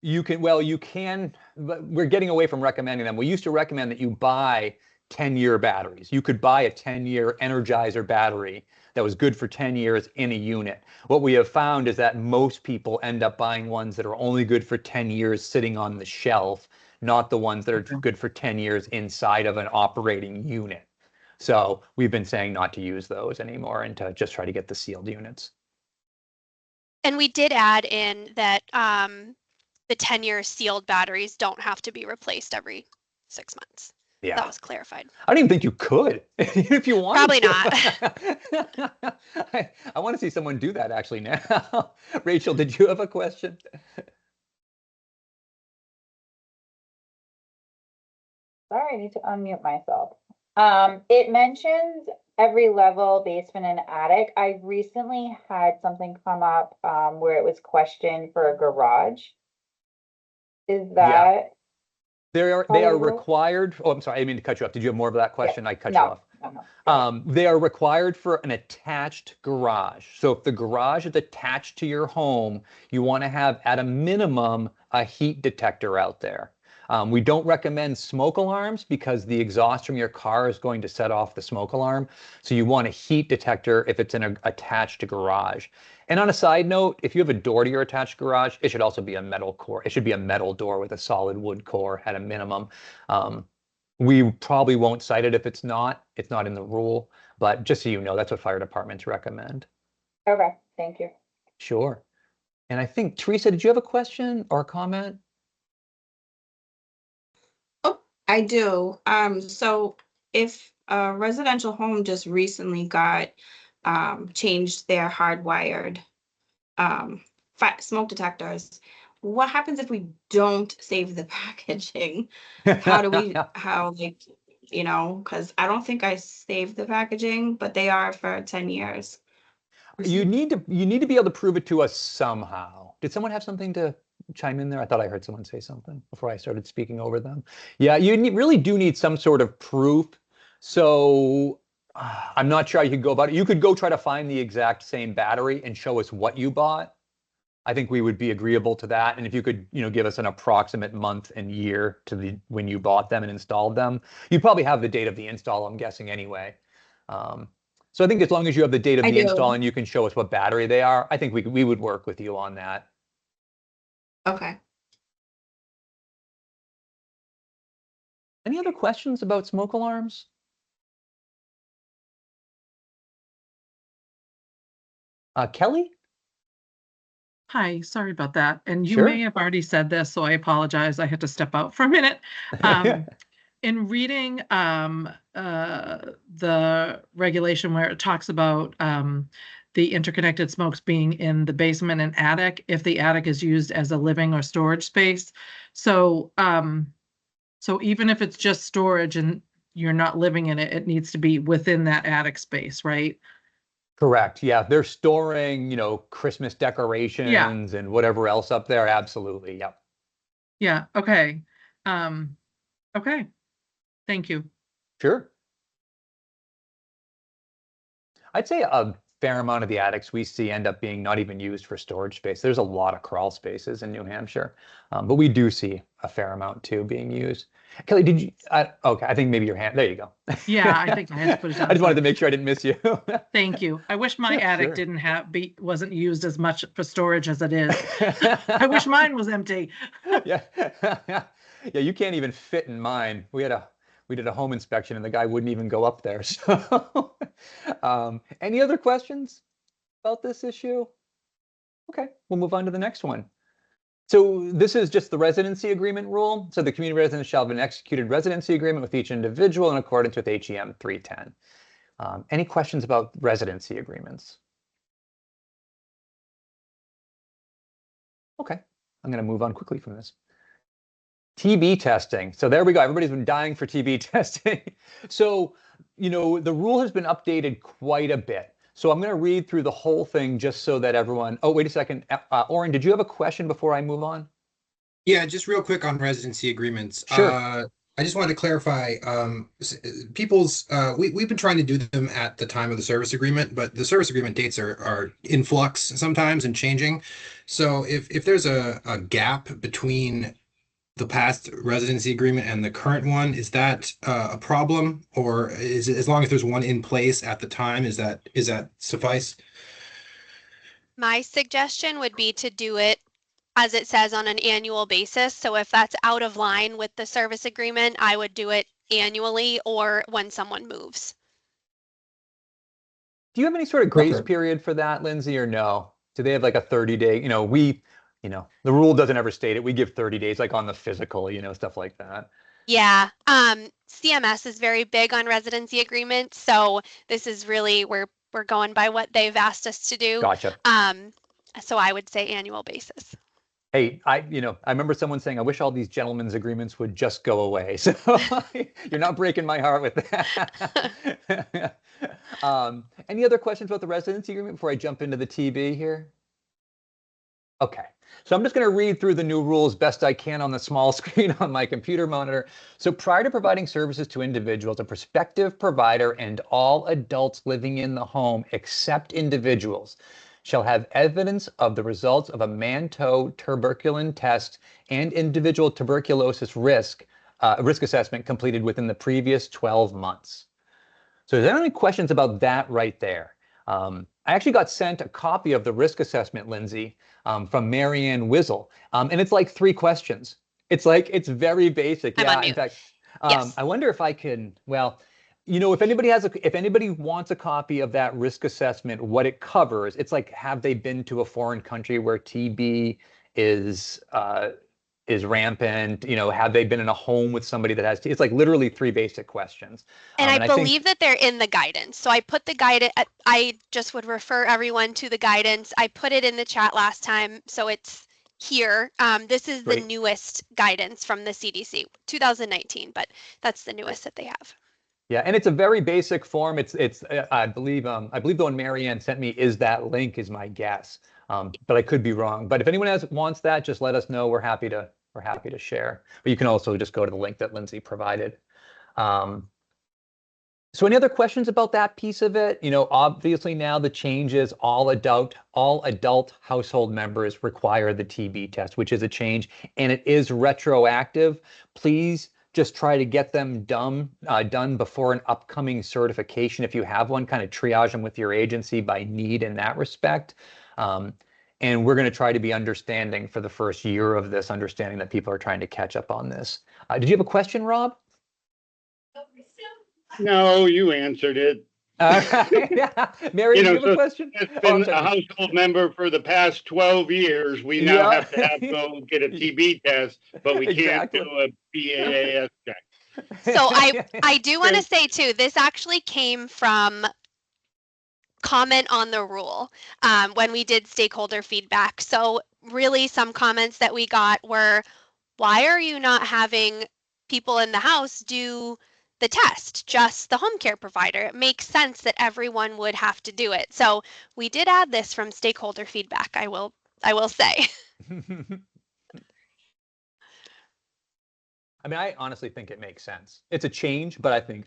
You can, but we're getting away from recommending them. We used to recommend that you buy 10-year batteries. You could buy a 10-year Energizer battery that was good for 10 years in a unit. What we have found is that most people end up buying ones that are only good for 10 years sitting on the shelf, not the ones that are good for 10 years inside of an operating unit. So we've been saying not to use those anymore and to just try to get the sealed units. And we did add in that the 10-year sealed batteries don't have to be replaced every 6 months. Yeah. That was clarified. I don't even think you could if you wanted Probably to. not. I want to see someone do that actually now. Rachel, did you have a question? Sorry, I need to unmute myself. It mentions every level, basement and attic. I recently had something come up where it was questioned for a garage. Is that? They are required. Oh, I'm sorry. I didn't mean to cut you off. Did you have more of that question? I cut you off. No. They are required for an attached garage. So if the garage is attached to your home, you want to have at a minimum a heat detector out there. We don't recommend smoke alarms because the exhaust from your car is going to set off the smoke alarm. So you want a heat detector if it's in an attached garage. And on a side note, if you have a door to your attached garage, it should also be a metal core. It should be a metal door with a solid wood core at a minimum. We probably won't cite it if it's not in the rule, but just so you know, that's what fire departments recommend. Okay, thank you. Sure. And I think, Teresa, did you have a question or a comment? I do. So if a residential home just recently got changed their hardwired smoke detectors, what happens if we don't save the packaging? How do we, because I don't think I saved the packaging, but they are for 10 years. You need to be able to prove it to us somehow. Did someone have something to chime in there? I thought I heard someone say something before I started speaking over them. Yeah, you really do need some sort of proof. So I'm not sure how you could go about it. You could go try to find the exact same battery and show us what you bought. I think we would be agreeable to that. And if you could, give us an approximate month and year to when you bought them and installed them, you probably have the date of the install, I'm guessing anyway. So I think as long as you have the date of the install and you can show us what battery they are, I think we would work with you on that. Okay. Any other questions about smoke alarms? Kelly? Hi, sorry about that. And you Sure. may have already said this, so I apologize. I had to step out for a minute. In reading the regulation where it talks about the interconnected smokes being in the basement and attic, if the attic is used as a living or storage space. So So even if it's just storage and you're not living in it, it needs to be within that attic space, right? Correct. Yeah, if they're storing, Christmas decorations and whatever else up there. Absolutely. Yep. Yeah, okay. Okay. Thank you. Sure. I'd say a fair amount of the attics we see end up being not even used for storage space. There's a lot of crawl spaces in New Hampshire, but we do see a fair amount too being used. Kelly, did you? Okay, I think maybe your hand. There you go. Yeah, I think I had to put it down. I just wanted to make sure I didn't miss you. Thank you. I wish my Yeah, attic sure. wasn't used as much for storage as it is. I wish mine was empty. Yeah. Yeah, you can't even fit in mine. We did a home inspection and the guy wouldn't even go up there. So, any other questions about this issue? Okay, we'll move on to the next one. So this is just the residency agreement rule. So the community residents shall have an executed residency agreement with each individual in accordance with HEM 310. Any questions about residency agreements? Okay, I'm going to move on quickly from this. TB testing. So there we go. Everybody's been dying for TB testing. So, the rule has been updated quite a bit. So I'm going to read through the whole thing just so that everyone. Oh, wait a second. Oren, did you have a question before I move on? Yeah, just real quick on residency agreements. Sure. I just wanted to clarify, people's, we've been trying to do them at the time of the service agreement, but the service agreement dates are in flux sometimes and changing. So if there's a gap between the past residency agreement and the current one, is that a problem, or is it, as long as there's one in place at the time, is that suffice? My suggestion would be to do it as it says on an annual basis. So if that's out of line with the service agreement, I would do it annually or when someone moves. Do you have any sort of grace Okay. period for that, Lindsay, or no? Do they have like a 30-day, the rule doesn't ever state it. We give 30 days, like on the physical, stuff like that. Yeah, CMS is very big on residency agreements. So this is really, we're going by what they've asked us to do. Gotcha. So I would say annual basis. Hey, I remember someone saying, I wish all these gentlemen's agreements would just go away. So you're not breaking my heart with that. Any other questions about the residency agreement before I jump into the TB here? Okay, so I'm just going to read through the new rules best I can on the small screen on my computer monitor. So prior to providing services to individuals, a prospective provider and all adults living in the home except individuals shall have evidence of the results of a Mantoux tuberculin test and individual tuberculosis risk assessment completed within the previous 12 months. So is there any questions about that right there? I actually got sent a copy of the risk assessment, Lindsay, from Marianne Wizzle. And it's like 3 questions. It's very basic. Yeah, in fact, Yes. I wonder if I can, if anybody wants a copy of that risk assessment, what it covers, it's like, have they been to a foreign country where TB is rampant? Have they been in a home with somebody that has, it's like literally 3 basic questions. And I think- believe that they're in the guidance. So I put the guidance, I just would refer everyone to the guidance. I put it in the chat last time, so it's here. This is the Great. newest guidance from the CDC, 2019, but that's the newest that they have. Yeah, and it's a very basic form. It's I believe the one Marianne sent me is that link, is my guess. But I could be wrong. But if anyone wants that, just let us know. We're happy to share. But you can also just go to the link that Lindsay provided. So any other questions about that piece of it? Obviously now the change is all adult household members require the TB test, which is a change, and it is retroactive. Please just try to get them done before an upcoming certification. If you have one, kind of triage them with your agency by need in that respect. And we're going to try to be understanding for the first year of this, understanding that people are trying to catch up on this. Did you have a question, Rob? No, you answered it. Yeah. Mary, do you have a question? It's Oh, I'm been a sorry. household member for the past 12 years. We now Yeah. have to go get a TB test, but we can't Exactly. do a BAAS check. So I do want to say too, this actually came from comment on the rule when we did stakeholder feedback. So really some comments that we got were, why are you not having people in the house do the test, just the home care provider. It makes sense that everyone would have to do it. So we did add this from stakeholder feedback, I will say. I mean, I honestly think it makes sense. It's a change, but I think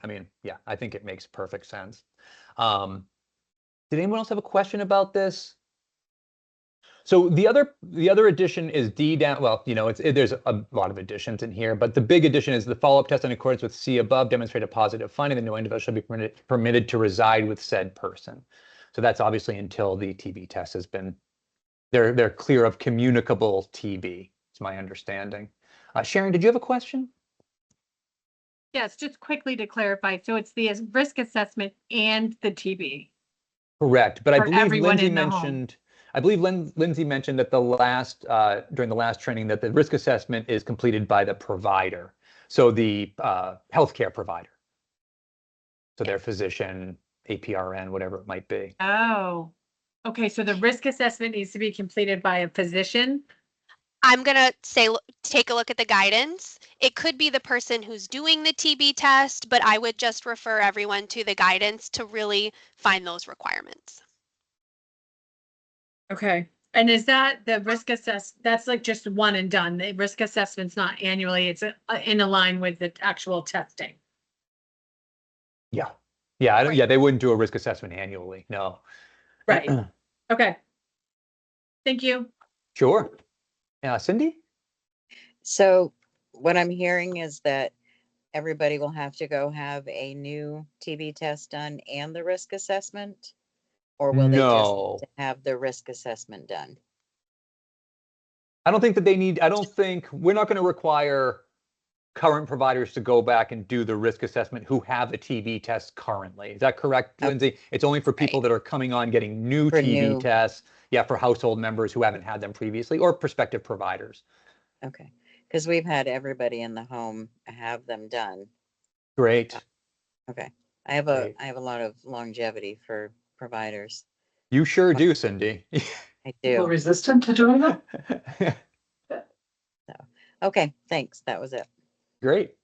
it makes perfect sense. Did anyone else have a question about this? So the other addition is D down. Well, there's a lot of additions in here, but the big addition is the follow-up test in accordance with C above demonstrate a positive finding that no individual shall be permitted to reside with said person. So that's obviously until the TB test has been, they're clear of communicable TB. It's my understanding. Sharon, did you have a question? Yes, just quickly to clarify. So it's the risk assessment and the TB. Correct, but I For believe everyone Lindsay in the home. mentioned. I believe Lindsay mentioned that during the last training that the risk assessment is completed by the provider, so the healthcare provider, so their physician, APRN, whatever it might be. Oh, okay. So the risk assessment needs to be completed by a physician. I'm going to say, take a look at the guidance. It could be the person who's doing the TB test, but I would just refer everyone to the guidance to really find those requirements. Okay. And is that the risk that's like just one and done? The risk assessment's not annually, it's in line with the actual testing. Yeah. Yeah, they wouldn't do a risk assessment annually. No. Right. Okay. Thank you. Sure. Cindy? So what I'm hearing is that everybody will have to go have a new TB test done and the risk assessment? Or will they just have the risk assessment done? I don't think we're not going to require current providers to go back and do the risk assessment who have a TB test currently. Is that correct, Lindsay? It's only for people that are coming on getting new TB tests. Yeah, for household members who haven't had them previously or prospective providers. Okay, because we've had everybody in the home have them done. Great. Okay, I have a lot of longevity for providers. You sure do, Cindy. I do. People resistant to doing that? So, okay, thanks. That was it. Great.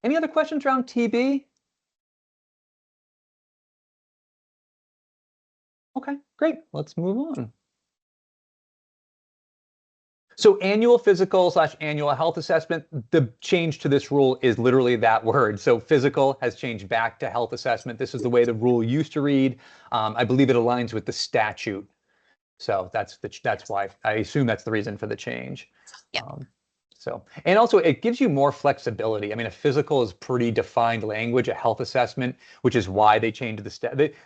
Any other questions around TB? Okay, great. Let's move on. So annual physical / annual health assessment, the change to this rule is literally that word. So physical has changed back to health assessment. This is the way the rule used to read. I believe it aligns with the statute. So that's why I assume that's the reason for the change. Yep. And also it gives you more flexibility. I mean, a physical is pretty defined language, a health assessment, which is why they changed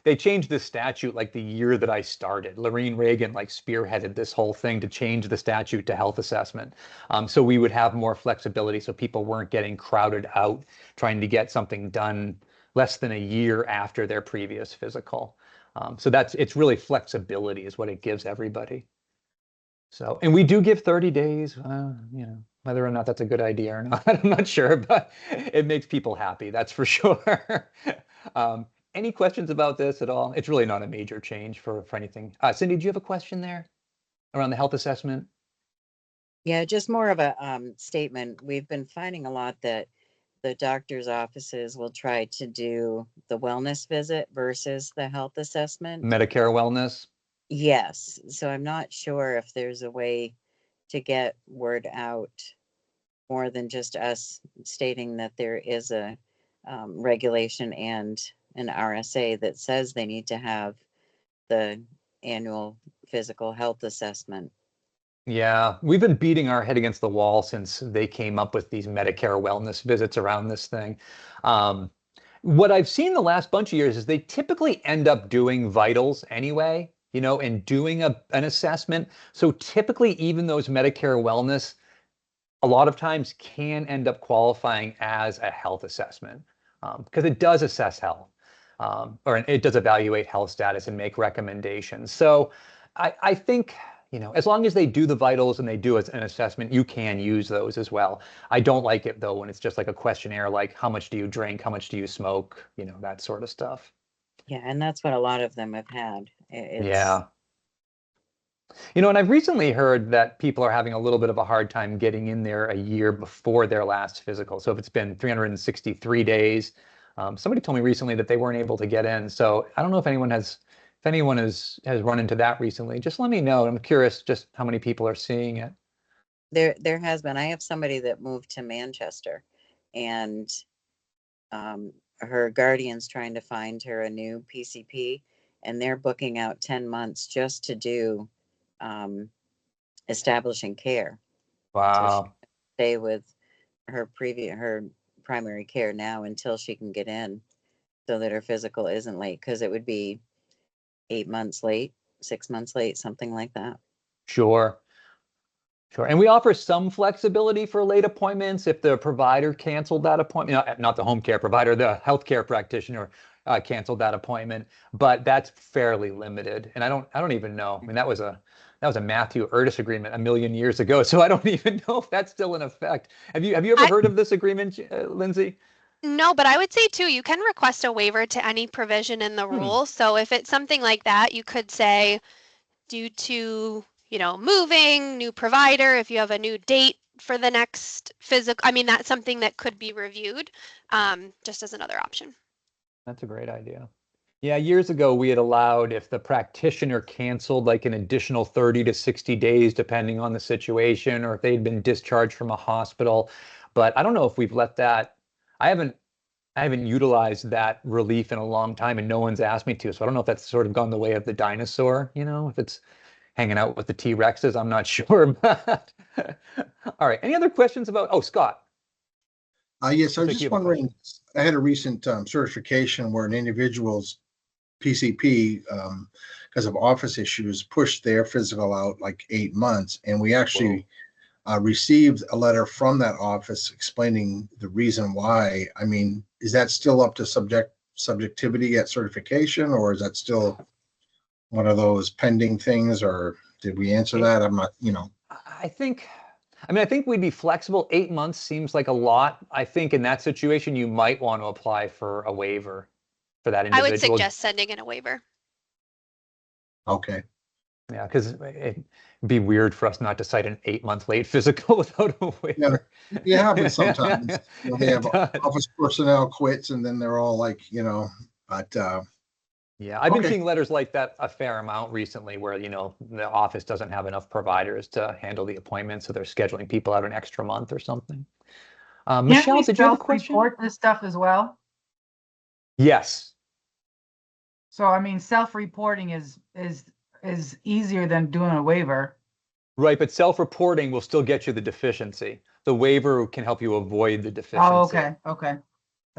they changed the statute like the year that I started. Lorene Reagan spearheaded this whole thing to change the statute to health assessment. So we would have more flexibility so people weren't getting crowded out trying to get something done less than a year after their previous physical. So it's really flexibility is what it gives everybody. So, and we do give 30 days, whether or not that's a good idea or not, I'm not sure, but it makes people happy, that's for sure. Any questions about this at all? It's really not a major change for anything. Cindy, do you have a question there around the health assessment? Yeah, just more of a statement. We've been finding a lot that the doctor's offices will try to do the wellness visit versus the health assessment. Medicare wellness? Yes. So I'm not sure if there's a way to get word out more than just us stating that there is a regulation and an RSA that says they need to have the annual physical health assessment. Yeah, we've been beating our head against the wall since they came up with these Medicare wellness visits around this thing. What I've seen the last bunch of years is they typically end up doing vitals anyway, and doing an assessment. So typically, even those Medicare wellness, a lot of times can end up qualifying as a health assessment because it does assess health or it does evaluate health status and make recommendations. So I think, as long as they do the vitals and they do an assessment, you can use those as well. I don't like it though when it's just like a questionnaire, like how much do you drink, how much do you smoke, that sort of stuff. Yeah, and that's what a lot of them have had. Yeah. You know, and I've recently heard that people are having a little bit of a hard time getting in there a year before their last physical. So if it's been 363 days, somebody told me recently that they weren't able to get in. So I don't know if anyone has run into that recently. Just let me know. I'm curious just how many people are seeing it. There has been. I have somebody that moved to Manchester, and her guardian's trying to find her a new PCP, and they're booking out 10 months just to do establishing care. So Wow. she stay with her primary care now until she can get in, so that her physical isn't late, because it would be 8 months late, 6 months late, something like that. Sure. Sure. And we offer some flexibility for late appointments if the provider canceled that appointment, not the home care provider, the healthcare practitioner canceled that appointment, but that's fairly limited. And I don't even know. I mean, that was a Matthew Erdis agreement a million years ago, so I don't even know if that's still in effect. Have you ever heard of this agreement, Lindsay? No, but I would say too, you can request a waiver to any provision in the rule. So if it's something like that, you could say, due to, moving, new provider, if you have a new date for the next physical, I mean, that's something that could be reviewed, just as another option. That's a great idea. Yeah, years ago, we had allowed if the practitioner canceled like an additional 30 to 60 days, depending on the situation, or if they'd been discharged from a hospital. But I don't know if we've let that, I haven't utilized that relief in a long time, and no one's asked me to. So I don't know if that's sort of gone the way of the dinosaur, if it's hanging out with the T-Rexes, I'm not sure. But all right, any other questions about, Scott? Yes, I was just wondering, I had a recent certification where an individual's PCP, because of office issues, pushed their physical out like 8 months. And we actually received a letter from that office explaining the reason why. I mean, is that still up to subjectivity at certification, or is that still one of those pending things, or did we answer that? I'm not, I think we'd be flexible. 8 months seems like a lot. I think in that situation, you might want to apply for a waiver for that individual. I would suggest sending in a waiver. Okay. Yeah, because it'd be weird for us not to cite an 8 month late physical without a waiver. Yeah, it happens sometimes. They have office personnel quits, and then they're all like, but yeah, I've been seeing letters like that a fair amount recently where, the office doesn't have enough providers to handle the appointment, so they're scheduling people out an extra month or something. Michelle, did you have a question? Report this stuff as well? Yes. So, I mean, self-reporting is easier than doing a waiver. Right, but self-reporting will still get you the deficiency. The waiver can help you avoid the deficiency. Oh,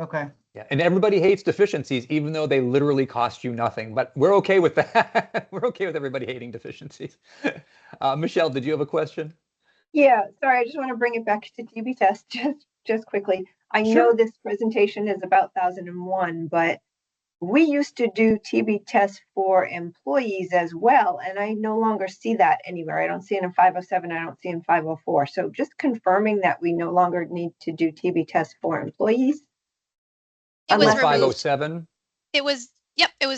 okay. Yeah, and everybody hates deficiencies, even though they literally cost you nothing. But we're okay with that. We're okay with everybody hating deficiencies. Michelle, did you have a question? Yeah, sorry, I just want to bring it back to TB test just quickly. I know this presentation is about 1001, but we used to do TB tests for employees as well, and I no longer see that anywhere. I don't see it in 507, I don't see it in 504. So just confirming that we no longer need to do TB tests for employees. It was 507. It was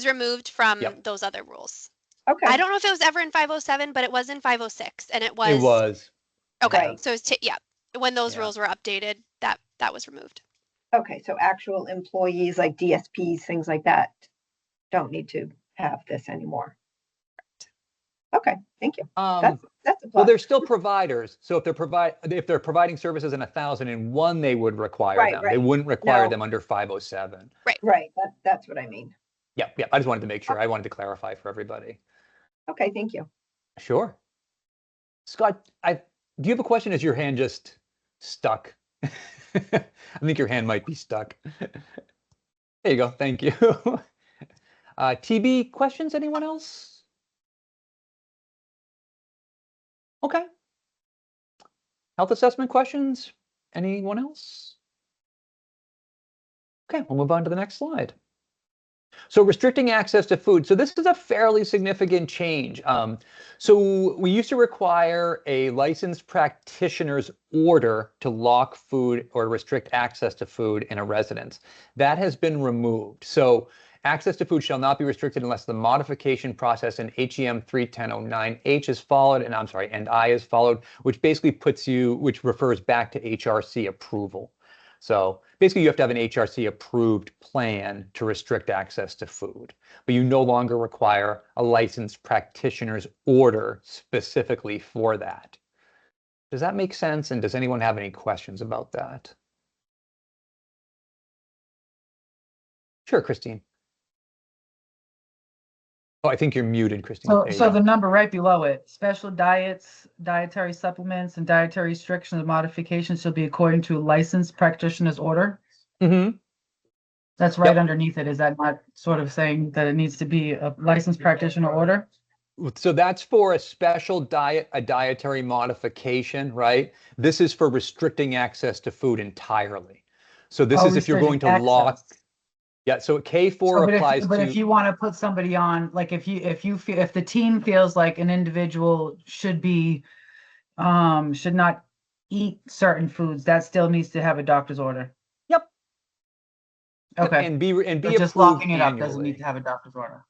removed from those other rules. Okay. I don't know if it was ever in 507, but it was in 506, and it was. It was. Okay, Right. so it's when those rules were updated, that was removed. Okay, so actual employees like DSPs, things like that, don't need to have this anymore. Okay, thank you. That's a plus. Well, they're still providers. So if they're providing services in 1001, they would require them. They wouldn't require them under 507. Right. That's what I mean. Yeah. I just wanted to make sure. I wanted to clarify for everybody. Okay, thank you. Sure. Scott, do you have a question? Is your hand just stuck? I think your hand might be stuck. There you go. Thank you. TB questions, anyone else? Okay. Health assessment questions? Anyone else? Okay, we'll move on to the next slide. So restricting access to food. So this is a fairly significant change. So we used to require a licensed practitioner's order to lock food or restrict access to food in a residence. That has been removed. So Access to food shall not be restricted unless the modification process in HEM 31009H is followed, and and I is followed, which basically which refers back to HRC approval. So basically you have to have an HRC approved plan to restrict access to food, but you no longer require a licensed practitioner's order specifically for that. Does that make sense? And does anyone have any questions about that? Sure, Christine. Oh, I think you're muted, Christine. So the number right below it, special diets, dietary supplements, and dietary restrictions and modifications shall be according to a licensed practitioner's order. Mm-hmm. That's right underneath it. Is that not sort of saying that it needs to be a licensed practitioner order? So that's for a special diet, a dietary modification, right? This is for restricting access to food entirely. So this is if you're going to lock. Yeah, so K4 applies but if you want to put somebody on, like if the team feels like an individual should not eat certain foods, that still needs to have a doctor's order. Yep. Okay. And be But just locking it up doesn't need to have a doctor's order.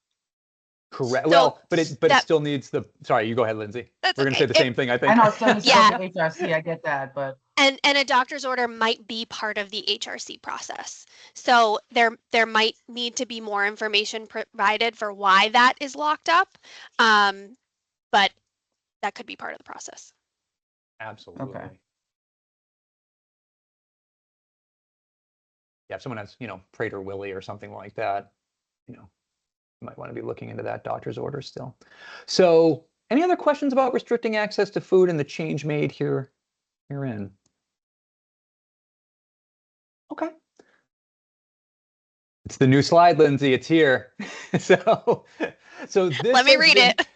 Correct. So well, but it still needs the. Sorry, you go ahead, Lindsay. We're going to say the same thing, I think. I know it's still needs to go to HRC. I get that, but. And a doctor's order might be part of the HRC process. So there might need to be more information provided for why that is locked up, but that could be part of the process. Absolutely. Okay. Yeah, if someone has, Prader-Willi or something like that, you might want to be looking into that doctor's order still. So, any other questions about restricting access to food and the change made herein? Okay. It's the new slide, Lindsay. It's here. So this. Let me read it.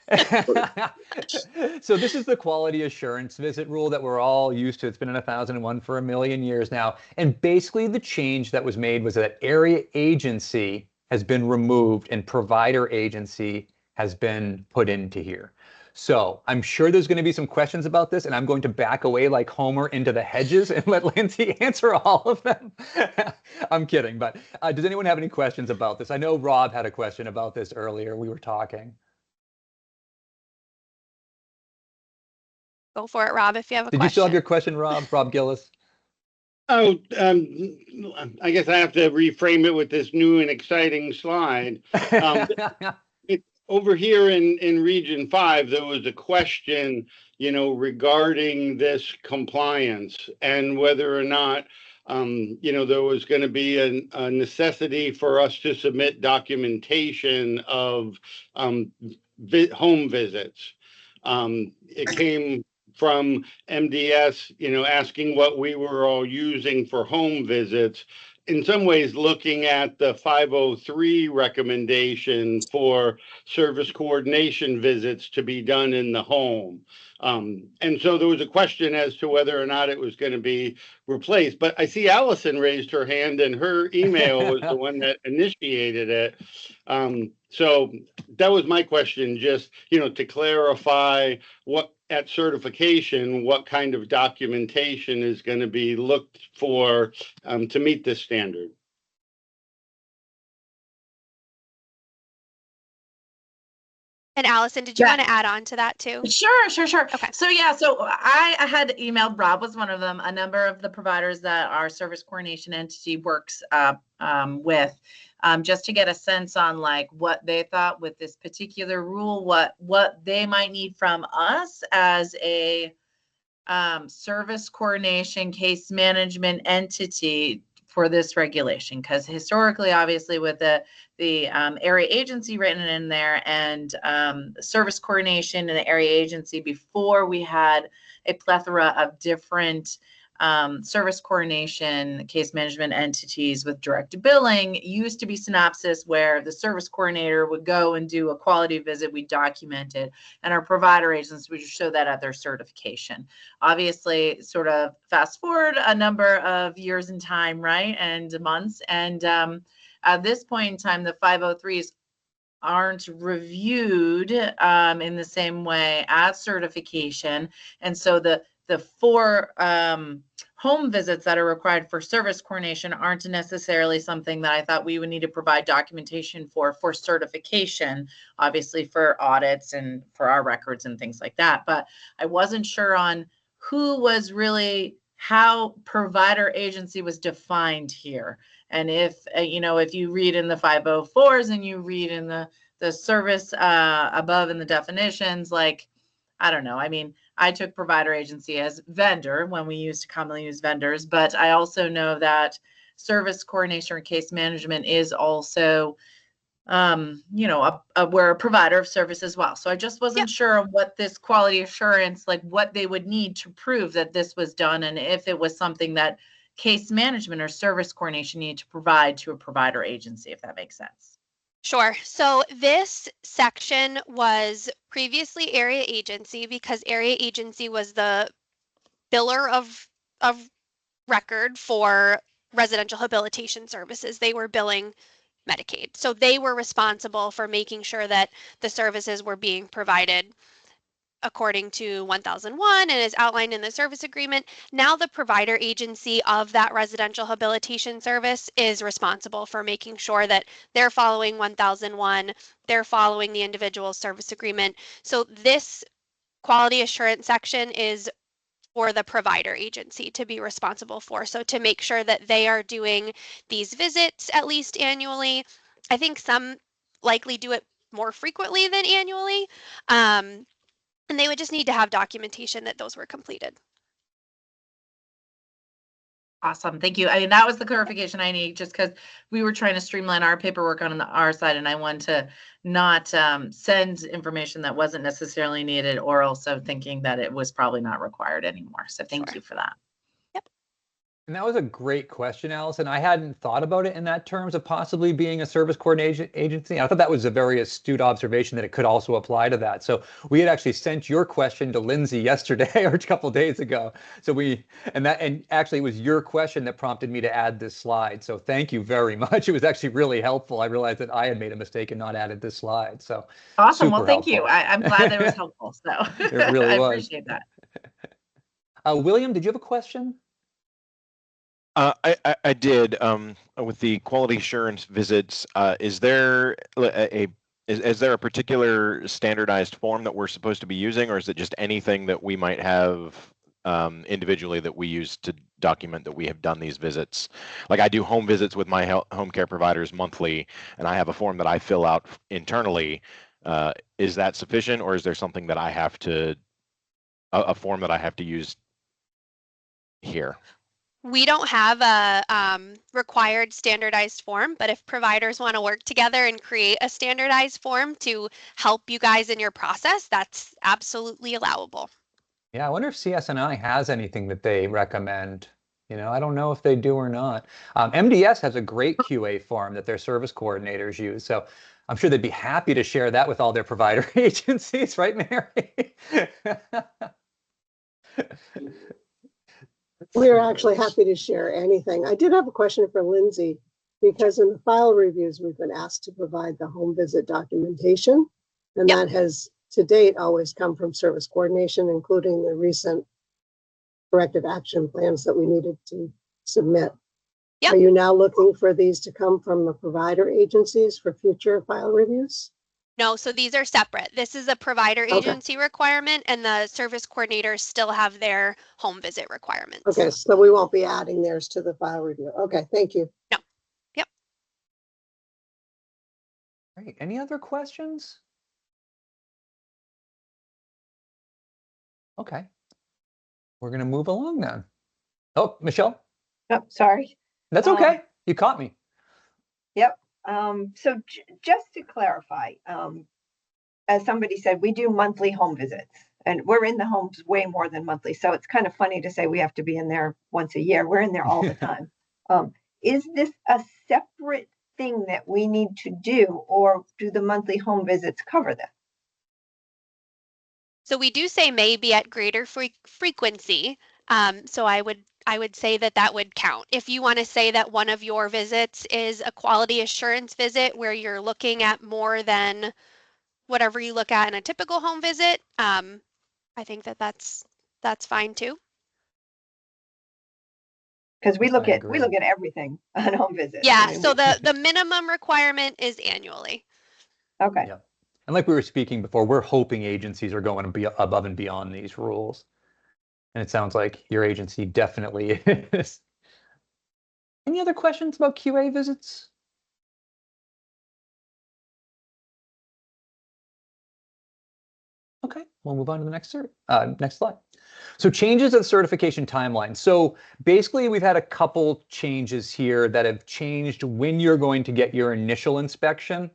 So this is the quality assurance visit rule that we're all used to. It's been in 1001 for a million years now. And basically the change that was made was that area agency has been removed and provider agency has been put into here. So I'm sure there's going to be some questions about this, and I'm going to back away like Homer into the hedges and let Lindsay answer all of them. I'm kidding, but does anyone have any questions about this? I know Rob had a question about this earlier. We were talking. Go for it, Rob, if you have a question. Did you still have your question, Rob? Rob Gillis? Oh, I guess I have to reframe it with this new and exciting slide. Over here in Region 5, there was a question, regarding this compliance and whether or not, there was going to be a necessity for us to submit documentation of home visits. It came from MDS, asking what we were all using for home visits. In some ways, looking at the 503 recommendation for service coordination visits to be done in the home. And so there was a question as to whether or not it was going to be replaced. But I see Allison raised her hand, and her email was the one that initiated it. So that was my question, just, to clarify at certification, what kind of documentation is going to be looked for to meet this standard. And Allison, did you want to add on to that too? Sure. Okay. So I had emailed, Rob was one of them, a number of the providers that our service coordination entity works with, just to get a sense on like what they thought with this particular rule, what they might need from us as a service coordination case management entity for this regulation. Because historically, obviously, with the area agency written in there and service coordination and the area agency, before we had a plethora of different service coordination case management entities with direct billing, used to be Synopsys, where the service coordinator would go and do a quality visit, we document it, and our provider agents would show that at their certification. Obviously, sort of fast forward a number of years in time, right, and months, and at this point in time, the 503s aren't reviewed in the same way as certification, and so the four home visits that are required for service coordination aren't necessarily something that I thought we would need to provide documentation for certification, obviously for audits and for our records and things like that. But I wasn't sure on who was really, how provider agency was defined here. And if, if you read in the 504s and you read in the service above in the definitions, like, I don't know. I mean, I took provider agency as vendor when we used to commonly use vendors, but I also know that service coordination or case management is also, we're a provider of service as well. So I just wasn't sure what this quality assurance, like what they would need to prove that this was done, and if it was something that case management or service coordination need to provide to a provider agency, if that makes sense. Sure. So this section was previously area agency because area agency was the biller of record for residential habilitation services. They were billing Medicaid. So they were responsible for making sure that the services were being provided according to 1001 and is outlined in the service agreement. Now the provider agency of that residential habilitation service is responsible for making sure that they're following 1001, they're following the individual service agreement. So this quality assurance section is for the provider agency to be responsible for. So to make sure that they are doing these visits at least annually. I think some likely do it more frequently than annually. And they would just need to have documentation that those were completed. Awesome. Thank you. I mean, that was the clarification I need, just because we were trying to streamline our paperwork on our side, and I want to not send information that wasn't necessarily needed, or also thinking that it was probably not required anymore. So thank you for that. And that was a great question, Allison. I hadn't thought about it in that terms of possibly being a service coordination agency. I thought that was a very astute observation that it could also apply to that. So we had actually sent your question to Lindsay yesterday or a couple of days ago. So and actually it was your question that prompted me to add this slide. So thank you very much. It was actually really helpful. I realized that I had made a mistake and not added this slide. So awesome. Well, thank you. I'm glad that it was helpful. So it really I was. appreciate that. William, did you have a question? I did. With the quality assurance visits, is there is there a particular standardized form that we're supposed to be using, or is it just anything that we might have individually that we use to document that we have done these visits? Like I do home visits with my home care providers monthly, and I have a form that I fill out internally. Is that sufficient, or is there something that I have to, a form that I have to use here? We don't have a required standardized form, but if providers want to work together and create a standardized form to help you guys in your process, that's absolutely allowable. Yeah, I wonder if CS&I has anything that they recommend. I don't know if they do or not. MDS has a great QA form that their service coordinators use. So I'm sure they'd be happy to share that with all their provider agencies, right, Mary? We're actually happy to share anything. I did have a question for Lindsay, because in the file reviews, we've been asked to provide the home visit documentation, and that has to date always come from service coordination, including the recent corrective action plans that we needed to submit. Are you now looking for these to come from the provider agencies for future file reviews? No, so these are separate. This is a provider agency requirement, and the service coordinators still have their home visit requirements. Okay, so we won't be adding theirs to the file review. Okay, thank you. No. Yep. Great. Any other questions? Okay. We're going to move along then. Oh, Michelle? Oh, sorry. That's okay. You caught me. Yep. So just to clarify, as somebody said, we do monthly home visits, and we're in the homes way more than monthly. So it's kind of funny to say we have to be in there once a year. We're in there all the time. Is this a separate thing that we need to do, or do the monthly home visits cover that? So we do say may be at greater frequency. So I would say that would count. If you want to say that one of your visits is a quality assurance visit where you're looking at more than whatever you look at in a typical home visit, I think that's fine too. Because we I look at agree. everything on home visits. Yeah, I mean, so the minimum requirement is annually. Okay. Yeah. And like we were speaking before, we're hoping agencies are going to be above and beyond these rules. And it sounds like your agency definitely is. Any other questions about QA visits? Okay, we'll move on to the next slide. So changes of the certification timeline. So basically, we've had a couple changes here that have changed when you're going to get your initial inspection.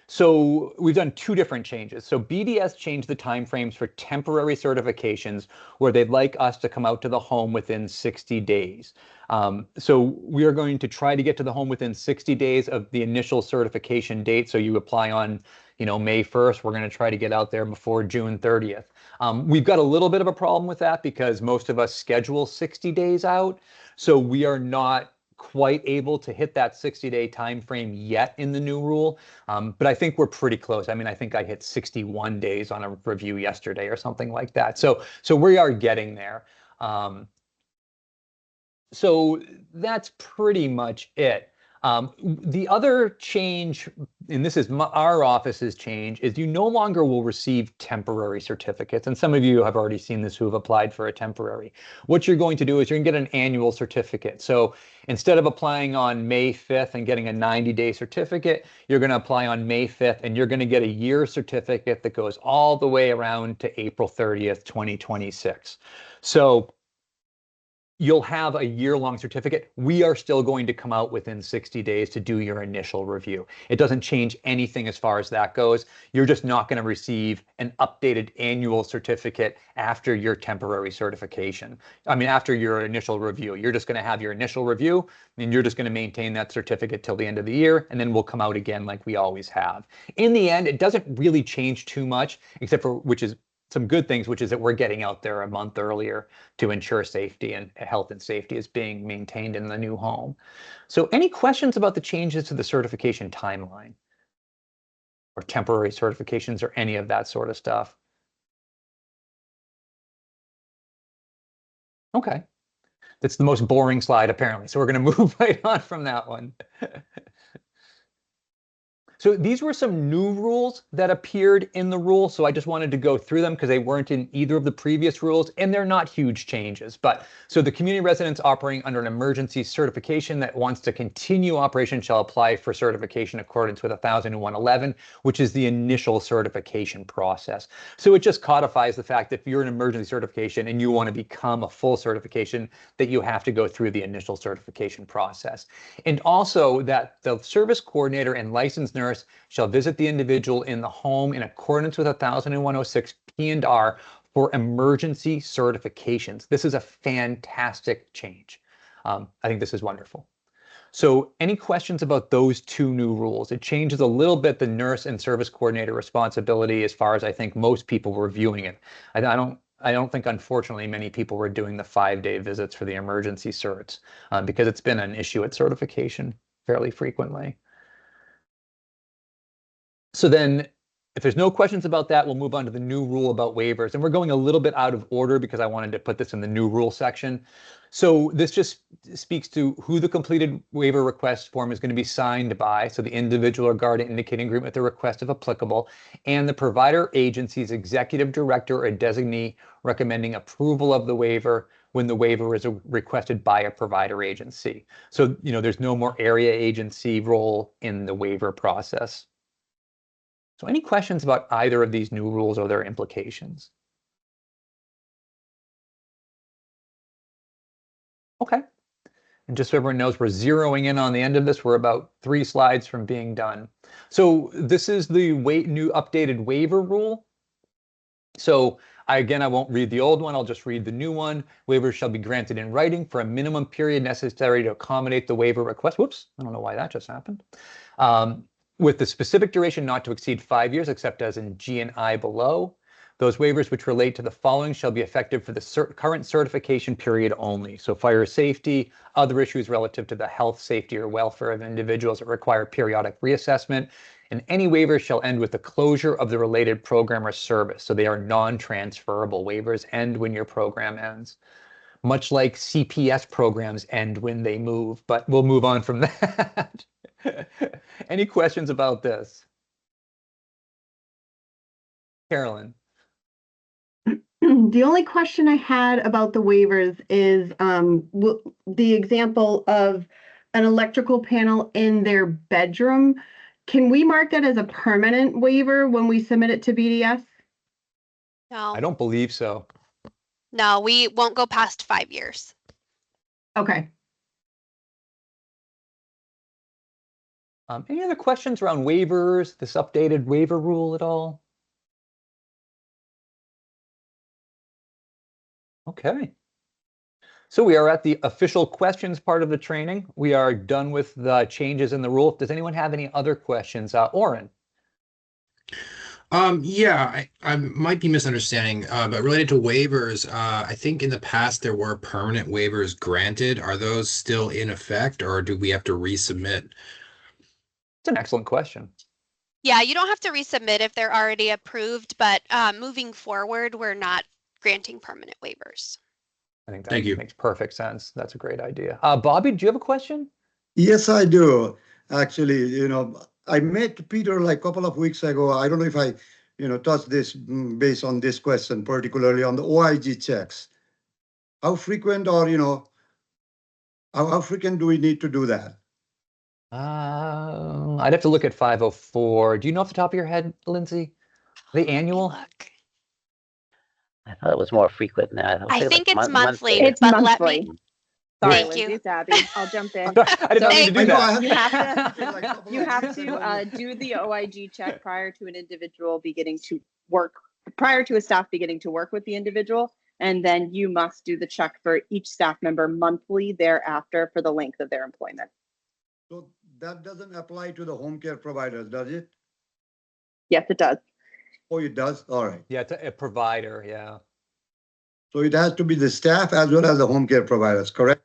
So we've done two different changes. So BDS changed the timeframes for temporary certifications where they'd like us to come out to the home within 60 days. So we are going to try to get to the home within 60 days of the initial certification date. So you apply on, May 1st. We're going to try to get out there before June 30th. We've got a little bit of a problem with that because most of us schedule 60 days out. So we are not quite able to hit that 60-day time frame yet in the new rule, but I think we're pretty close. I mean, I think I hit 61 days on a review yesterday or something like that. So we are getting there. So that's pretty much it. The other change, and this is our office's change, is you no longer will receive temporary certificates. And some of you have already seen this who have applied for a temporary. What you're going to do is you're going to get an annual certificate. So instead of applying on May 5th and getting a 90-day certificate, you're going to apply on May 5th and you're going to get a year certificate that goes all the way around to April 30th, 2026. So you'll have a year-long certificate. We are still going to come out within 60 days to do your initial review. It doesn't change anything as far as that goes. You're just not going to receive an updated annual certificate after your temporary certification. I mean, after your initial review. You're just going to have your initial review, and you're just going to maintain that certificate till the end of the year, and then we'll come out again like we always have. In the end, it doesn't really change too much, except for, which is some good things, which is that we're getting out there a month earlier to ensure safety and health and safety is being maintained in the new home. So any questions about the changes to the certification timeline or temporary certifications or any of that sort of stuff? Okay. That's the most boring slide apparently. So we're going to move right on from that one. So these were some new rules that appeared in the rule. So I just wanted to go through them because they weren't in either of the previous rules and they're not huge changes. But so the community residents operating under an emergency certification that wants to continue operation shall apply for certification in accordance with 1001-11, which is the initial certification process. So it just codifies the fact that if you're an emergency certification and you want to become a full certification, that you have to go through the initial certification process. And also that the service coordinator and licensed nurse shall visit the individual in the home in accordance with 1001-06 P&R for emergency certifications. This is a fantastic change. I think this is wonderful. So any questions about those two new rules? It changes a little bit the nurse and service coordinator responsibility as far as I think most people were viewing it. I don't think, unfortunately, many people were doing the 5-day visits for the emergency certs because it's been an issue at certification fairly frequently. So then if there's no questions about that, we'll move on to the new rule about waivers. And we're going a little bit out of order because I wanted to put this in the new rule section. So this just speaks to who the completed waiver request form is going to be signed by. So the individual or guardian indicating agreement with the request if applicable, and the provider agency's executive director or designee recommending approval of the waiver when the waiver is requested by a provider agency. So, there's no more area agency role in the waiver process. So any questions about either of these new rules or their implications? Okay. And just so everyone knows, we're zeroing in on the end of this. We're about 3 slides from being done. So this is the new updated waiver rule. So I won't read the old one. I'll just read the new one. Waivers shall be granted in writing for a minimum period necessary to accommodate the waiver request. Whoops, I don't know why that just happened. With the specific duration not to exceed 5 years, except as in G and I below. Those waivers which relate to the following shall be effective for the current certification period only. So fire safety, other issues relative to the health, safety, or welfare of individuals that require periodic reassessment, and any waivers shall end with the closure of the related program or service. So they are non-transferable. Waivers end when your program ends. much like CPS programs end when they move, but we'll move on from that. Any questions about this? Carolyn? The only question I had about the waivers is the example of an electrical panel in their bedroom. Can we mark that as a permanent waiver when we submit it to BDS? No, I don't believe so. no, we won't go past 5 years. Okay. Any other questions around waivers, this updated waiver rule at all? Okay. So we are at the official questions part of the training. We are done with the changes in the rule. Does anyone have any other questions? Oren? Yeah, I might be misunderstanding, but related to waivers, I think in the past there were permanent waivers granted. Are those still in effect, or do we have to resubmit? It's an excellent question. Yeah, you don't have to resubmit if they're already approved, but moving forward, we're not granting permanent waivers. I think Thank you. that makes perfect sense. That's a great idea. Bobby, do you have a question? Yes, I do. Actually, I met Peter like a couple of weeks ago. I don't know if I, touched this based on this question, particularly on the OIG checks. How frequent or, how frequent do we need to do that? I'd have to look at 504. Do you know off the top of your head, Lindsay? The annual? Look, I thought it was more frequent than that. I think it's monthly, It's but monthly. let me. Sorry, Thank Lindsay, you. it's Abby. I'll jump in. I did not mean to do that. You have to, you have to do the OIG check prior to an individual beginning to work, prior to a staff beginning to work with the individual. And then you must do the check for each staff member monthly thereafter for the length of their employment. So that doesn't apply to the home care providers, does it? Yes, it does. Oh, it does? All right. Yeah, it's a provider, yeah. So it has to be the staff as well as the home care providers, correct?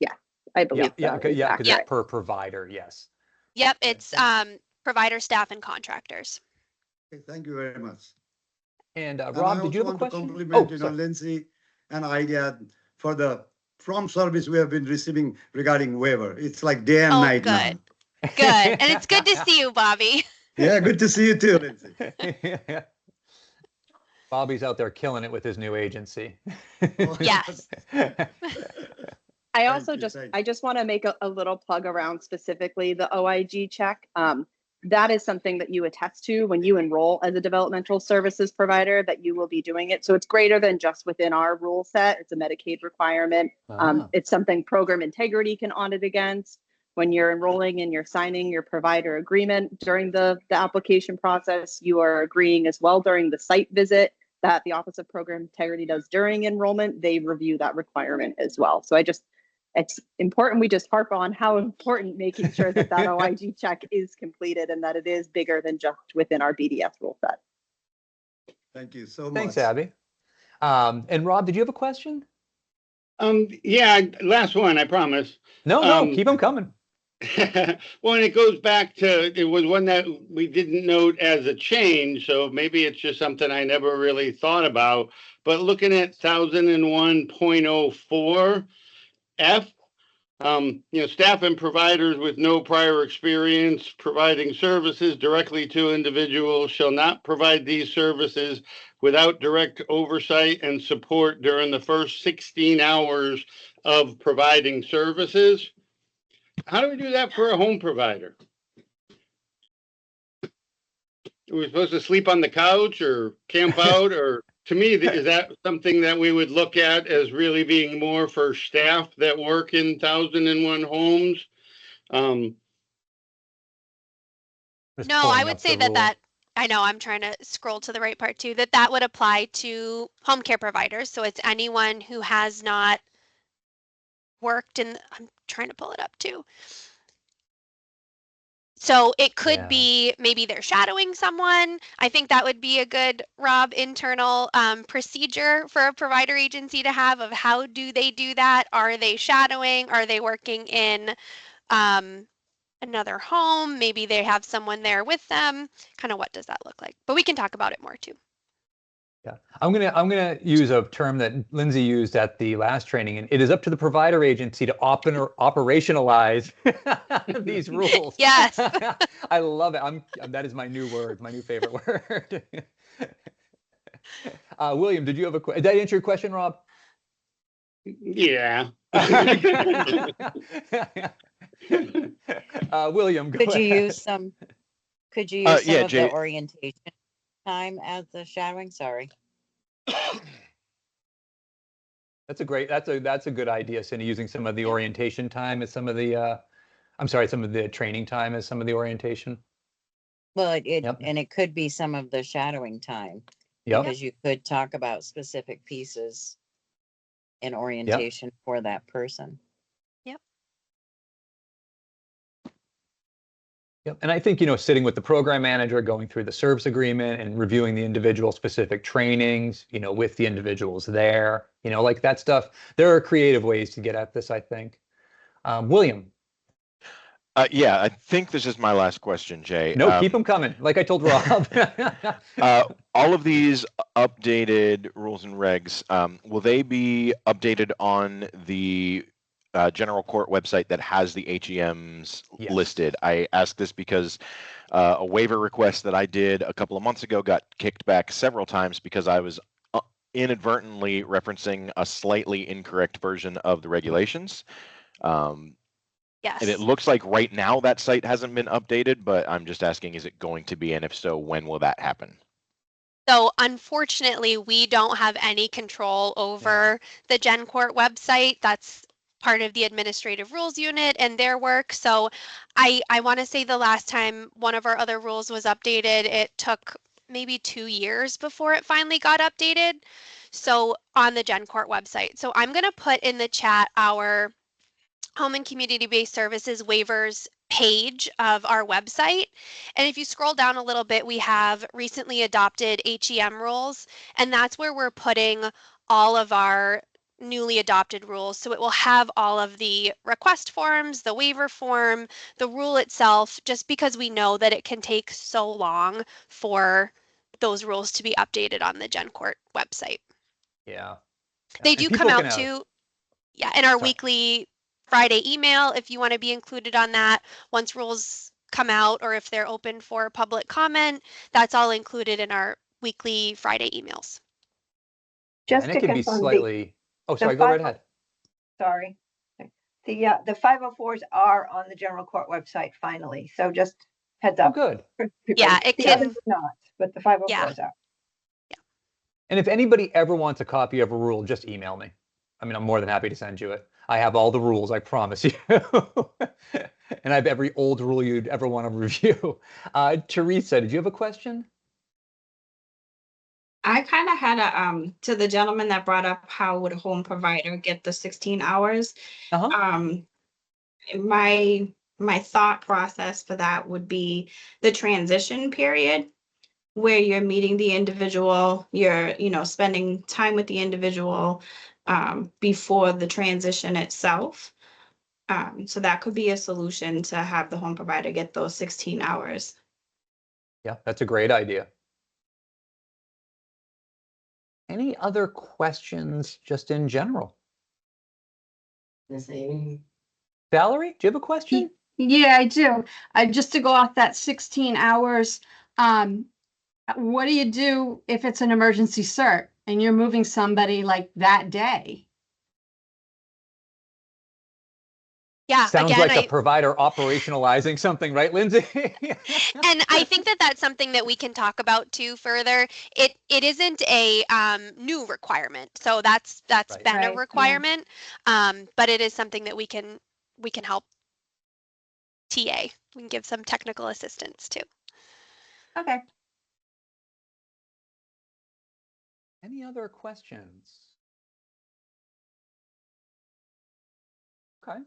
Yeah, I believe Yeah, so. yeah, because Yeah. it's per provider, yes. Yep, it's provider, staff, and contractors. Okay, thank you very much. And And Rob, I did you have a also want to question? compliment, sorry. Lindsay and idea for the from service we have been receiving regarding waiver. It's like day and Oh, night good. now. Good. And it's good to see you, Bobby. Yeah, good to see you too, Lindsay. Bobby's out there killing it with his new agency. Yes. I also you, just, thank I just want to make a little plug around specifically the OIG check. That is something that you attest to when you enroll as a developmental services provider, that you will be doing it. So it's greater than just within our rule set. It's a Medicaid requirement. It's something program integrity can audit against. When you're enrolling and you're signing your provider agreement during the application process, you are agreeing as well during the site visit that the Office of Program Integrity does during enrollment. They review that requirement as well. So it's important we just harp on how important making sure that that OIG check is completed and that it is bigger than just within our BDS rule set. Thank you so much. Thanks, Abby. And Rob, did you have a question? Yeah, last one, I promise. No, keep them coming. Well, and it goes back to, it was one that we didn't note as a change, so maybe it's just something I never really thought about. But looking at 1001.04 F, staff and providers with no prior experience providing services directly to individuals shall not provide these services without direct oversight and support during the first 16 hours of providing services. How do we do that for a home provider? Are we supposed to sleep on the couch or camp out? Or to me, is that something that we would look at as really being more for staff that work in 1001 homes? No, I would say that I know I'm trying to scroll to the right part too, that would apply to home care providers. So it's anyone who has not worked in, I'm trying to pull it up too. So it could be maybe they're shadowing someone. I think that would be a good, Rob, internal procedure for a provider agency to have of how do they do that? Are they shadowing? Are they working in another home? Maybe they have someone there with them. Kind of what does that look like? But we can talk about it more too. Yeah, I'm gonna use a term that Lindsay used at the last training, and it is up to the provider agency to operationalize these rules. Yes. I love it. That is my new word, my new favorite word. William, did you have did that answer your question, Rob? Yeah. William, go Could you ahead. use some, could you use some Yeah, of Jay. the orientation time as the shadowing? Sorry. That's a good idea, Cindy, using some of the orientation time as some of the some of the training time as some of the orientation. Well, Yep. and it could be some of the shadowing time. Yep. Because you could talk about specific pieces in orientation for that person. Yep. And I think, sitting with the program manager, going through the service agreement and reviewing the individual specific trainings, with the individuals there, like that stuff. There are creative ways to get at this, I think. William. Yeah, I think this is my last question, Jay. No, keep them coming. Like I told Rob. All of these updated rules and regs, will they be updated on the general court website that has the HEMs listed? I ask this because a waiver request that I did a couple of months ago got kicked back several times because I was inadvertently referencing a slightly incorrect version of the regulations. Yes. And it looks like right now that site hasn't been updated, but I'm just asking, is it going to be? And if so, when will that happen? So unfortunately, we don't have any control over the GenCourt website. That's part of the administrative rules unit and their work. So I want to say the last time one of our other rules was updated, it took maybe 2 years before it finally got updated. So on the GenCourt website. So I'm going to put in the chat our Home and Community-Based Services waivers page of our website. And if you scroll down a little bit, we have recently adopted HEM rules, and that's where we're putting all of our newly adopted rules. So it will have all of the request forms, the waiver form, the rule itself, just because we know that it can take so long for those rules to be updated on the GenCourt website. Yeah. They do come out too, in our weekly Friday email, if you want to be included on that. Once rules come out or if they're open for public comment, that's all included in our weekly Friday emails. Just And to it can be confirm, slightly, go right ahead. Sorry. The 504s are on the general court website finally. So just heads up. Oh, good. Yeah, it The can. others are not, but the 504s are. And if anybody ever wants a copy of a rule, just email me. I mean, I'm more than happy to send you it. I have all the rules, I promise you. And I have every old rule you'd ever want to review. Teresa, did you have a question? I kind of had a to the gentleman that brought up how would a home provider get the 16 hours. My thought process for that would be the transition period where you're meeting the individual, you're spending time with the individual before the transition itself. So that could be a solution to have the home provider get those 16 hours. Yeah, that's a great idea. Any other questions just in general? Valerie, do you have a question? Yeah, I do. Just to go off that 16 hours, what do you do if it's an emergency cert and you're moving somebody like that day? Yeah, Sounds again, like a provider operationalizing something, right, Lindsay? And I think that that's something that we can talk about too further. It isn't a new requirement, so that's Right. been Right, a yeah. requirement, but it is something that we can help TA. We can give some technical assistance too. Okay. Any other questions? Okay.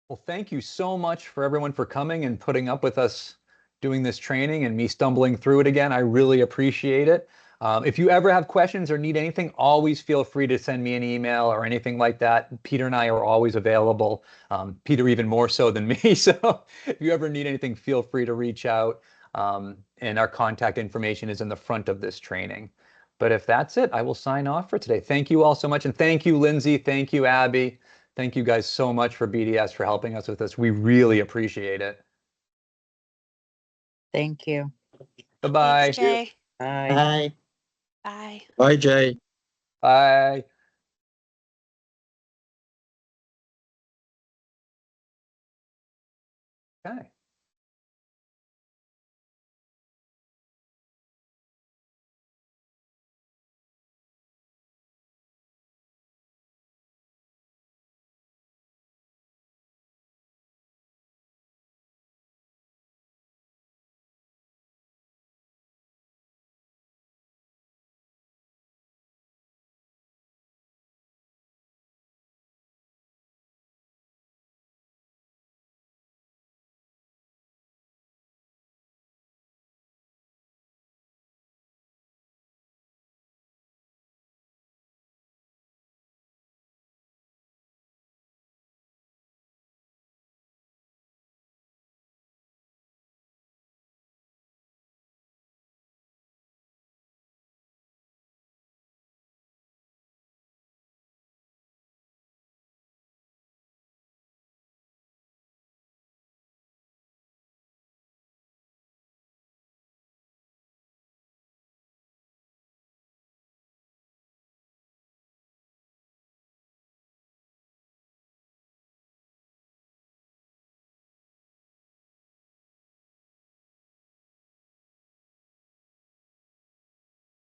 Well, thank you so much for everyone for coming and putting up with us doing this training and me stumbling through it again. I really appreciate it. If you ever have questions or need anything, always feel free to send me an email or anything like that. Peter and I are always available. Peter even more so than me. So if you ever need anything, feel free to reach out. And our contact information is in the front of this training. But if that's it, I will sign off for today. Thank you all so much. And thank you, Lindsay. Thank you, Abby. Thank you guys so much for BDS for helping us with this. We really appreciate it. Thank you. Bye-bye. Thanks, Jay. Bye. Bye. Bye. Bye, Jay. Bye. Okay.